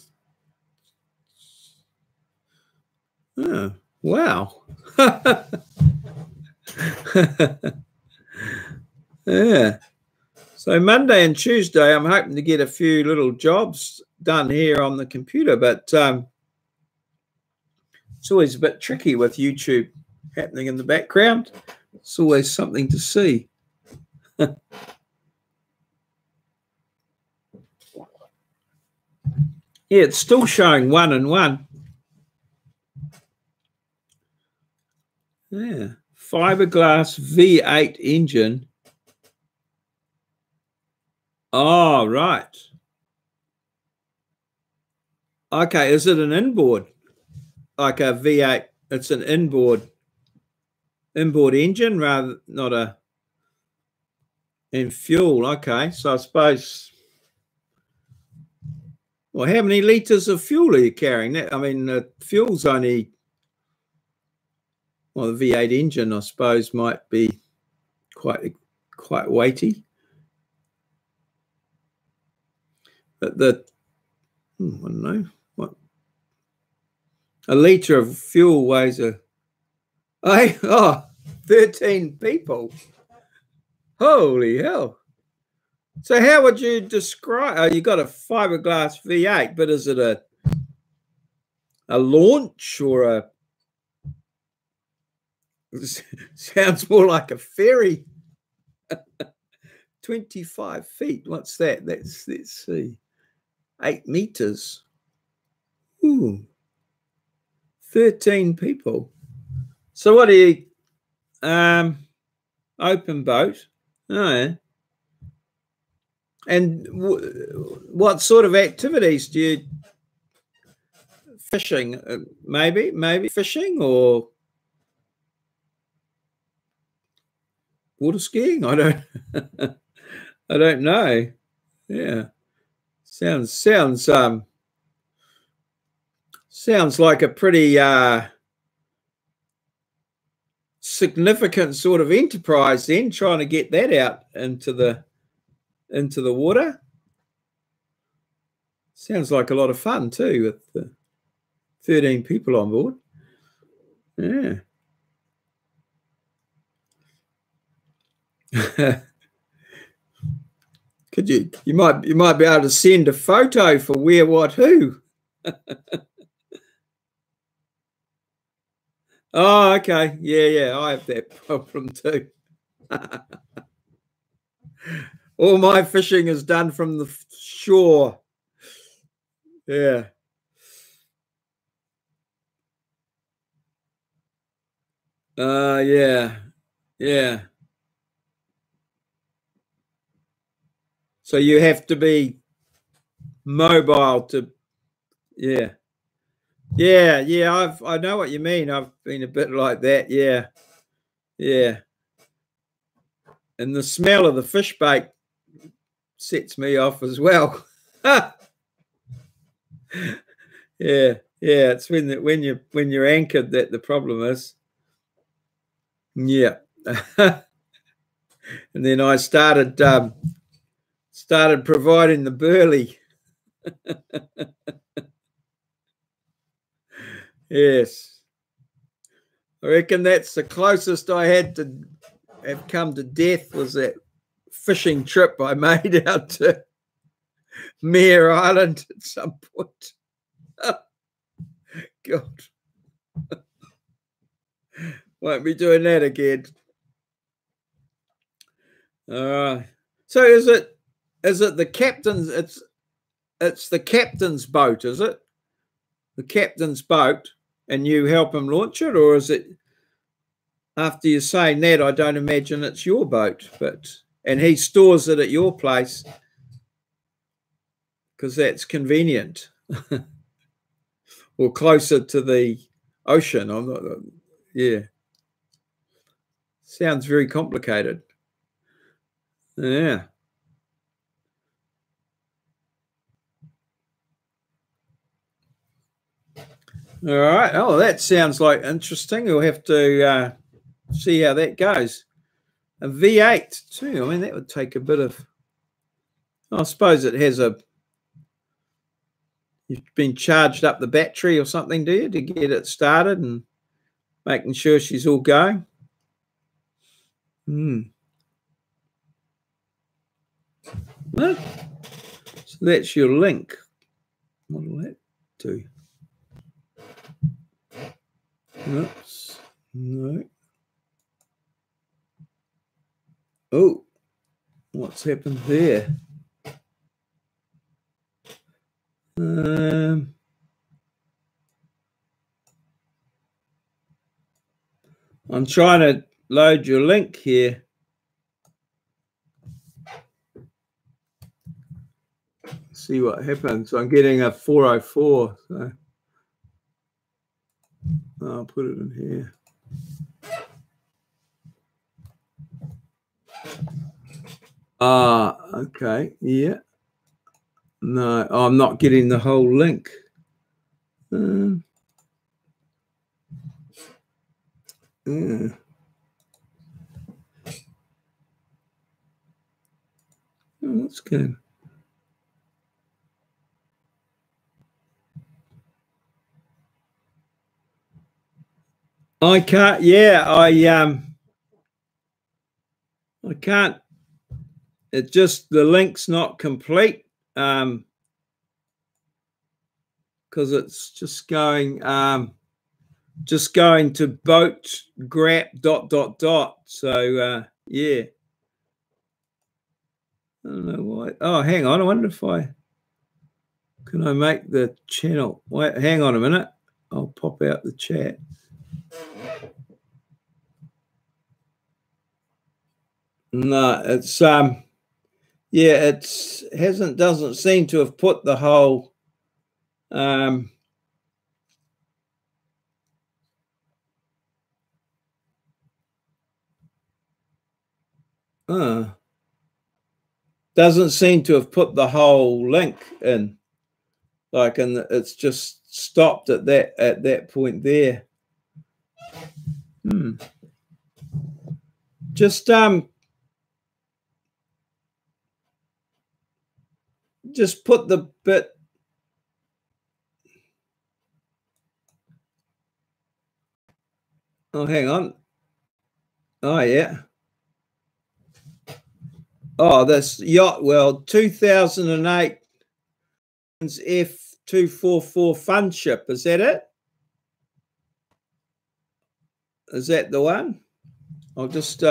Oh, wow. Yeah. So Monday and Tuesday, I'm hoping to get a few little jobs done here on the computer, but it's always a bit tricky with YouTube happening in the background. It's always something to see. Yeah, it's still showing 1 and 1. Yeah, fiberglass V8 engine. Oh, right. Okay, is it an inboard? Like a V8, it's an inboard engine rather, not a. And fuel, okay. So I suppose, well, how many litres of fuel are you carrying? I mean, fuel's only, well, the V8 engine, I suppose, might be quite weighty. But I don't know, what, a litre of fuel weighs 13 people. Holy hell. So how would you describe, you got a fiberglass V8, but is it a launch or a, sounds more like a ferry. 25 feet, what's that? Let's see, 8 meters. Ooh, 13 people. So what are you, open boat? Oh, yeah. And what sort of activities do you, fishing, maybe fishing or water skiing? I don't I don't know. Yeah. Sounds like a pretty significant sort of enterprise then, trying to get that out into the water. Sounds like a lot of fun too, with the 13 people on board. Yeah. Could you might be able to send a photo for where, what, who. Oh, okay. Yeah, I have that problem too. All my fishing is done from the shore. Yeah. Yeah. So you have to be mobile to, yeah. I know what you mean. I've been a bit like that. Yeah. And the smell of the fish bait sets me off as well. Yeah. It's when you're anchored that the problem is. Yeah. And then I started providing the burley. Yes. I reckon that's the closest I had to have come to death, was that fishing trip I made out to Mare Island at some point. God. Won't be doing that again. So is it the captain's, it's the captain's boat, is it? The captain's boat, and you help him launch it, or is it, after you're saying that, I don't imagine it's your boat, and he stores it at your place because that's convenient, or closer to the ocean. I'm not. Yeah, sounds very complicated. Yeah. All right. Oh, that sounds like interesting. We'll have to see how that goes. A V8 too. I mean, that would take a bit of. I suppose it has a. You've been charged up the battery or something, do you, to get it started and making sure she's all going? Well, so that's your link. What will that do? Oops. No. Oh, what's happened there? I'm trying to load your link here. See what happens. I'm getting a 404, so I'll put it in here. Okay. Yeah. No, I'm not getting the whole link. Yeah. Oh, that's good. I can't. Yeah, I can't. It just the link's not complete. Because it's just going to boat grab ... So yeah, I don't know why. Oh, hang on. I wonder if can I make the channel. Wait, hang on a minute. I'll pop out the chat. No, it's yeah, doesn't seem to have put the whole doesn't seem to have put the whole link in, like, and it's just stopped at that point there. Just put the bit. Oh, hang on. Oh yeah. Oh, this yacht. Well, 2008 F244 fun ship. Is that it? Is that the one? I'll just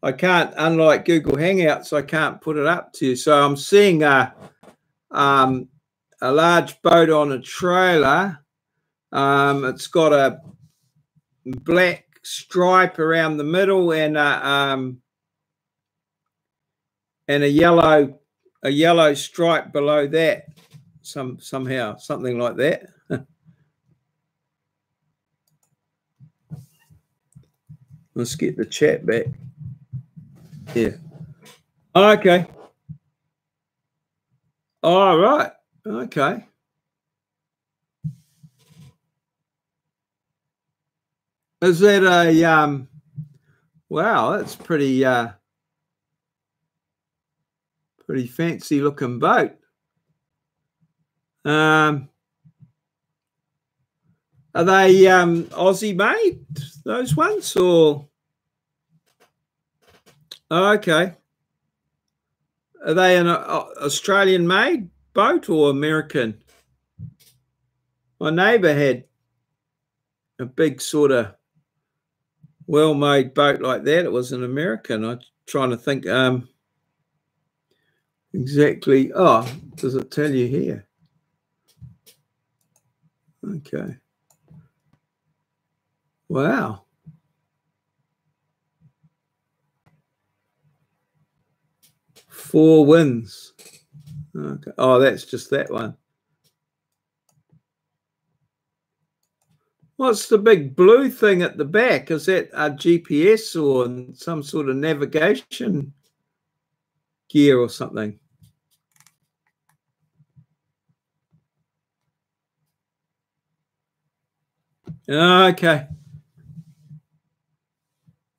I can't, unlike Google Hangouts, I can't put it up to you. So I'm seeing a large boat on a trailer. It's got a black stripe around the middle and a yellow stripe below that. Somehow, something like that. Let's get the chat back. Yeah. Okay. All right. Okay. Is that a wow, that's pretty pretty fancy looking boat. Are they Aussie made, those ones, or okay? Are they an Australian made boat or American? My neighbour had a big sort of well-made boat like that. It was an American. I'm trying to think exactly. Oh, does it tell you here? Okay. Wow. Four Winds. Okay. Oh, that's just that one. What's the big blue thing at the back? Is that a GPS or some sort of navigation gear or something? Okay.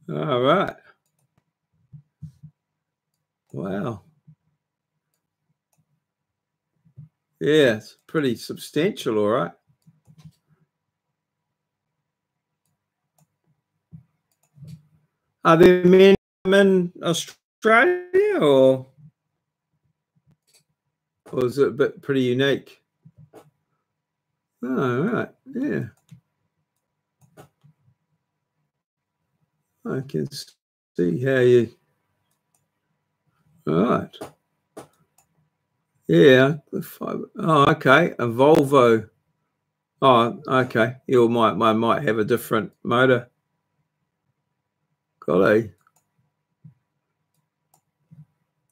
All right. Wow. Yeah, it's pretty substantial, all right. Are there many in Australia, or is it a bit pretty unique? Oh, right. Yeah. I can see how you. All right. Yeah. Oh, okay. A Volvo. Oh, okay. You might have a different motor. Golly.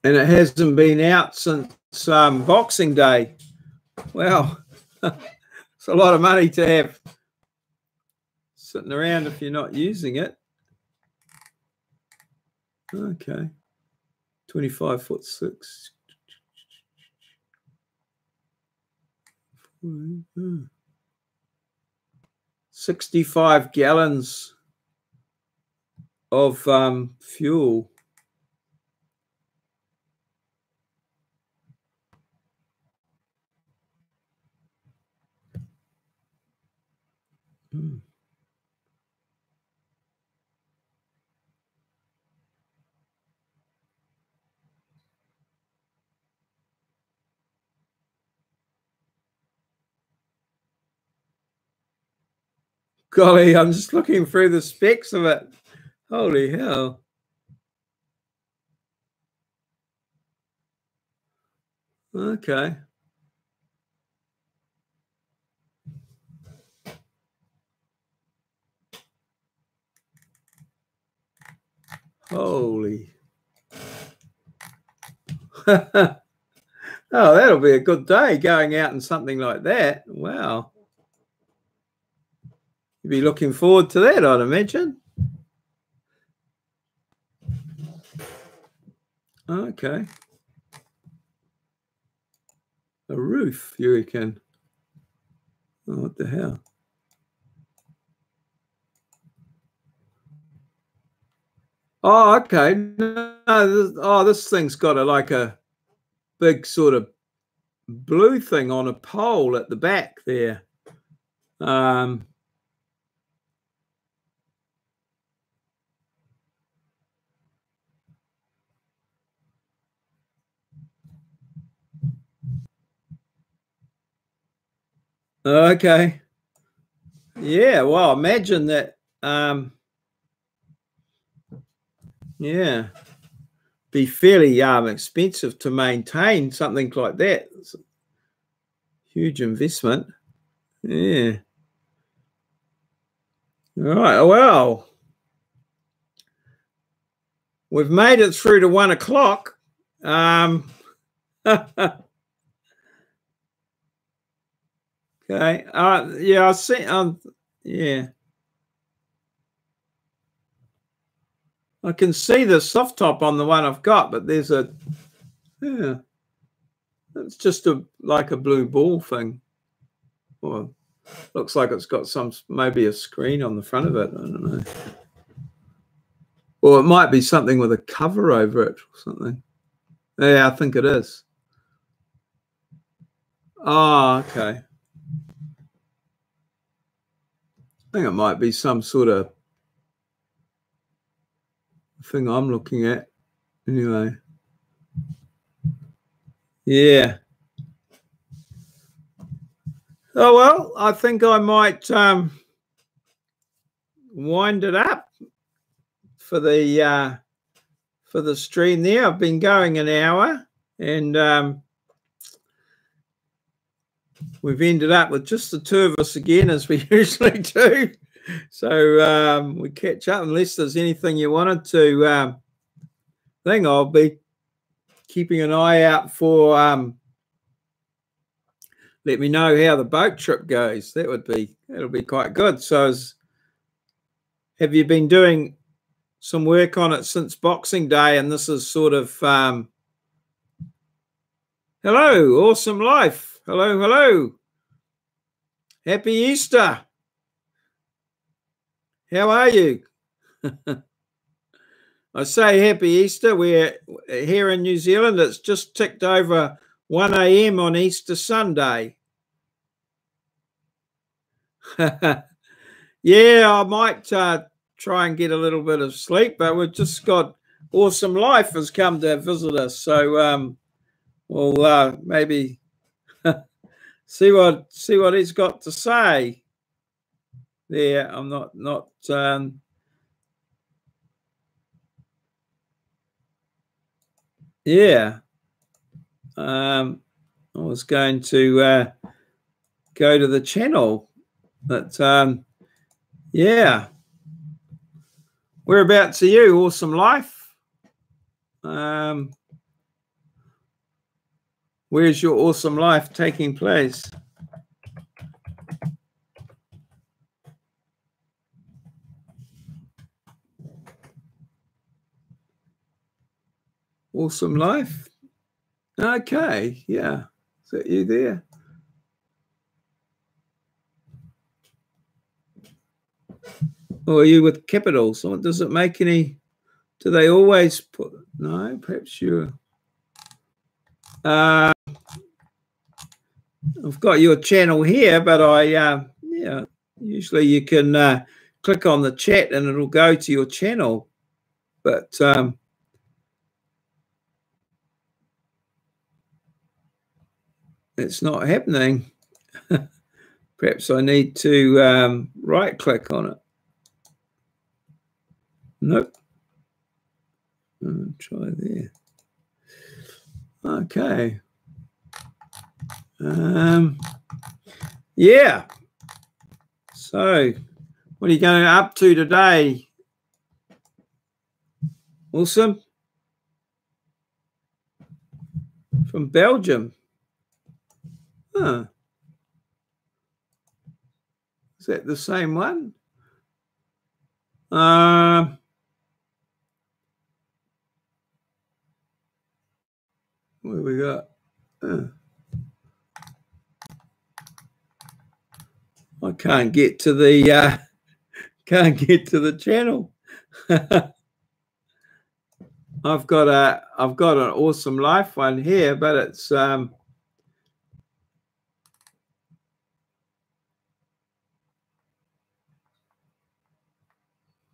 And it hasn't been out since Boxing Day. Wow. It's a lot of money to have sitting around if you're not using it. Okay. 25'6". 65 gallons of fuel. Golly, I'm just looking through the specs of it. Holy hell. Okay. Holy. Oh, that'll be a good day going out in something like that. Wow. You'd be looking forward to that, I'd imagine. Okay. A roof, you reckon? Oh, what the hell? Oh, okay. No, this thing's got a big sort of blue thing on a pole at the back there. Okay. Yeah, well, imagine that. Yeah, be fairly expensive to maintain something like that. It's a huge investment. Yeah. All right. Well, we've made it through to 1 o'clock. Okay. Yeah, I see. Yeah. I can see the soft top on the one I've got, but there's yeah, it's just like a blue ball thing. Well, looks like it's got maybe a screen on the front of it. I don't know. Or it might be something with a cover over it or something. Yeah, I think it is. Oh, okay. I think it might be some sort of thing I'm looking at. Anyway. Yeah. Oh, well, I think I might wind it up for the stream there. I've been going an hour, and we've ended up with just the two of us again, as we usually do. So we catch up unless there's anything you wanted to thing. I'll be keeping an eye out for let me know how the boat trip goes. That'll be quite good. So have you been doing some work on it since Boxing Day? And this is sort of hello, awesome life. Hello. Happy Easter. How are you? I say happy Easter. We're here in New Zealand. It's just ticked over 1 a.m. on Easter Sunday. Yeah, I might try and get a little bit of sleep, but we've just got Awesome Life has come to visit us. So we'll maybe see what he's got to say. There, I'm not yeah. I was going to go to the channel, but yeah. Whereabouts are you, Awesome Life? Where's your awesome life taking place? Awesome Life. Okay, yeah. Is that you there? Or are you with capitals? Or does it make any? Do they always put? No, perhaps you're. I've got your channel here, but yeah. Usually you can click on the chat and it'll go to your channel, but it's not happening. Perhaps I need to right click on it. Nope. Try there. Okay. Yeah. So, what are you going up to today? Awesome. From Belgium. Huh. Is that the same one? What we got? I can't get to the channel. I've got an Awesome Life one here, but it's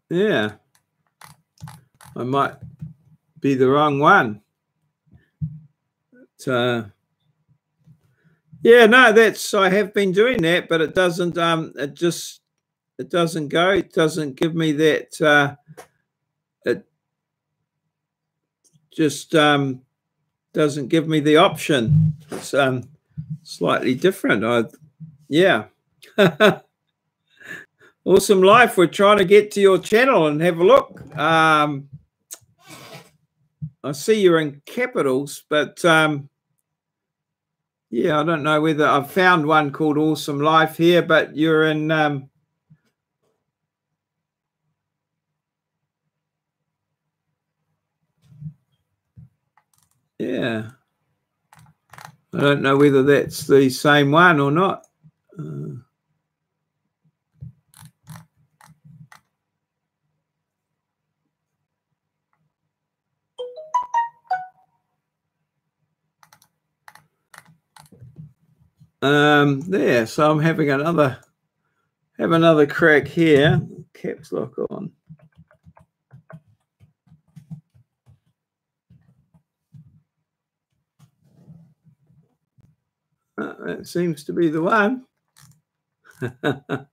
yeah. I might be the wrong one. But, yeah, no, I have been doing that, but it doesn't it doesn't go. It doesn't give me that it just doesn't give me the option. It's slightly different. Yeah. Awesome Life. We're trying to get to your channel and have a look. I see you're in capitals, but yeah, I don't know whether I've found one called Awesome Life here, but you're in yeah. I don't know whether that's the same one or not. There, so I'm having another crack here. Caps lock on. That seems to be the one. All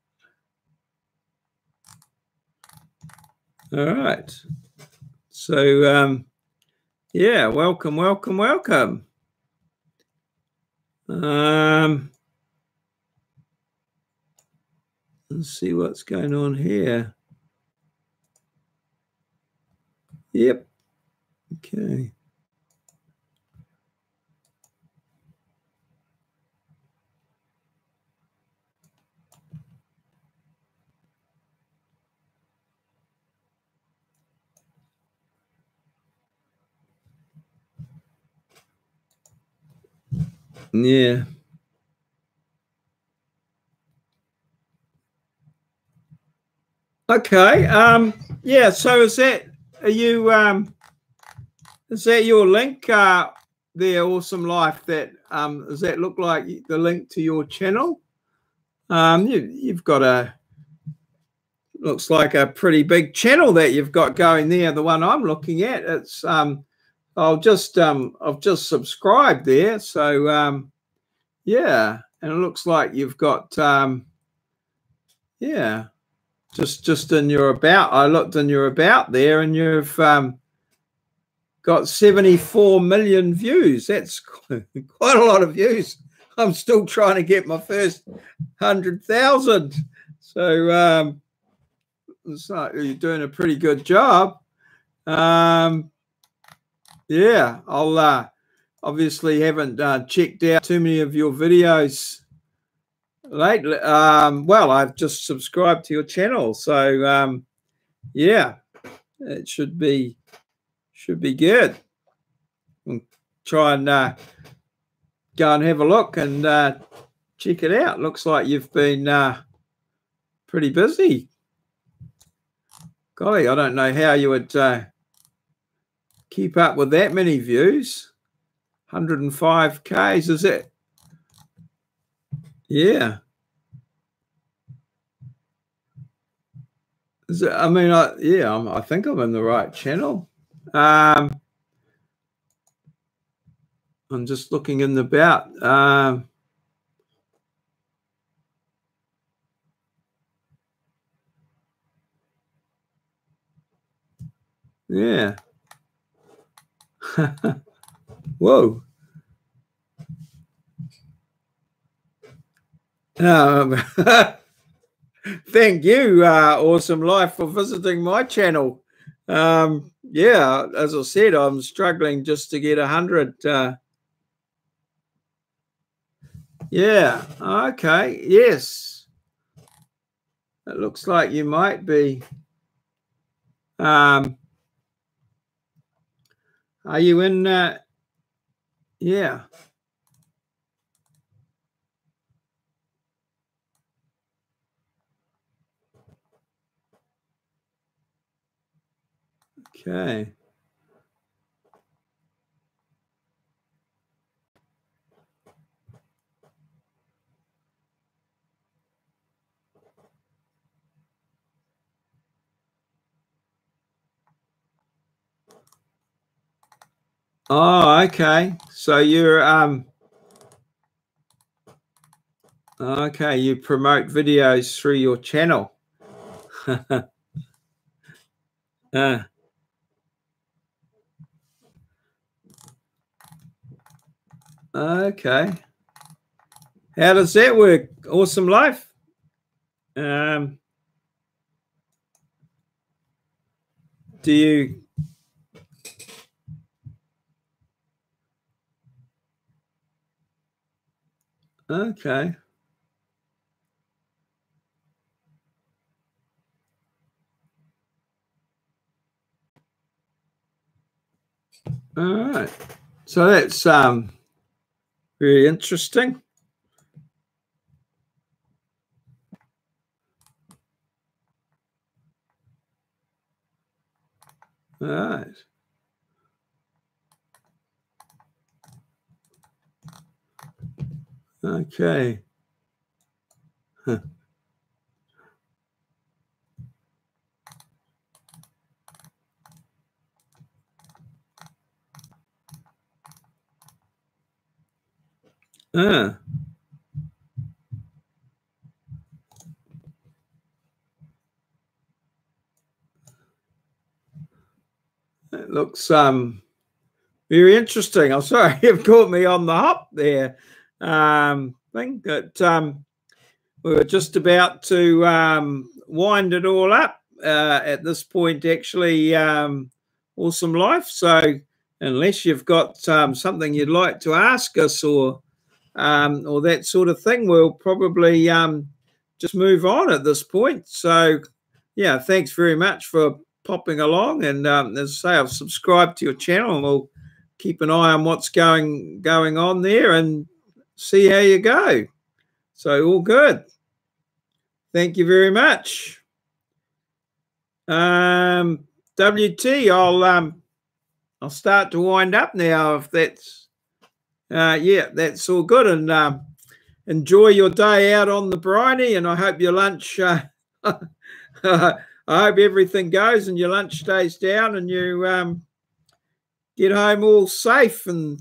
right. So yeah, welcome. Let's see what's going on here. Yep. Okay. Yeah. Okay. Yeah, so is that your link there, Awesome Life? That does that look like the link to your channel? You've got looks like a pretty big channel that you've got going there. The one I'm looking at, it's I've just subscribed there, so yeah, and it looks like you've got yeah, just in your about. I looked in your about there, and you've got 74 million views. That's quite a lot of views. I'm still trying to get my first 100,000. So you're doing a pretty good job. Yeah, I'll obviously haven't checked out too many of your videos lately. Well, I've just subscribed to your channel, so yeah, it should be good. and try and go and have a look and check it out. Looks like you've been pretty busy. Golly, I don't know how you would keep up with that many views. 105Ks, is it? Yeah. Is it, I mean, I think I'm in the right channel. I'm just looking in the about. Yeah. Whoa. Thank you, Awesome Life, for visiting my channel. Yeah, as I said, I'm struggling just to get 100. Yeah, okay, yes. It looks like you might be. Are you in? Yeah. Okay. Oh, okay. So you're okay, you promote videos through your channel. Okay. How does that work? Awesome Life. Do you? Okay. All right. So that's very interesting. All right. Okay. Huh. It looks very interesting. I'm sorry, you've caught me on the hop there. Think that we were just about to wind it all up at this point, actually, Awesome Life. So unless you've got something you'd like to ask us or that sort of thing, we'll probably just move on at this point. So yeah, thanks very much for popping along. And as I say, I've subscribed to your channel and we'll keep an eye on what's going on there and see how you go. So all good. Thank you very much. WT, I'll start to wind up now if that's yeah, that's all good. And enjoy your day out on the briny, and I hope your lunch I hope everything goes and your lunch stays down and you get home all safe and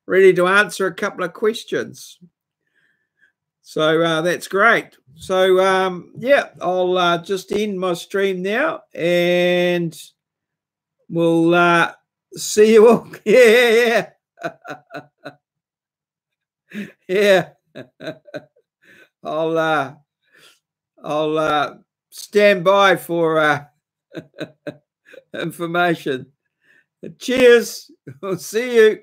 ready to answer a couple of questions. So that's great. So yeah, I'll just end my stream now and we'll see you all. Yeah. Yeah. I'll stand by for information. Cheers. We'll see you.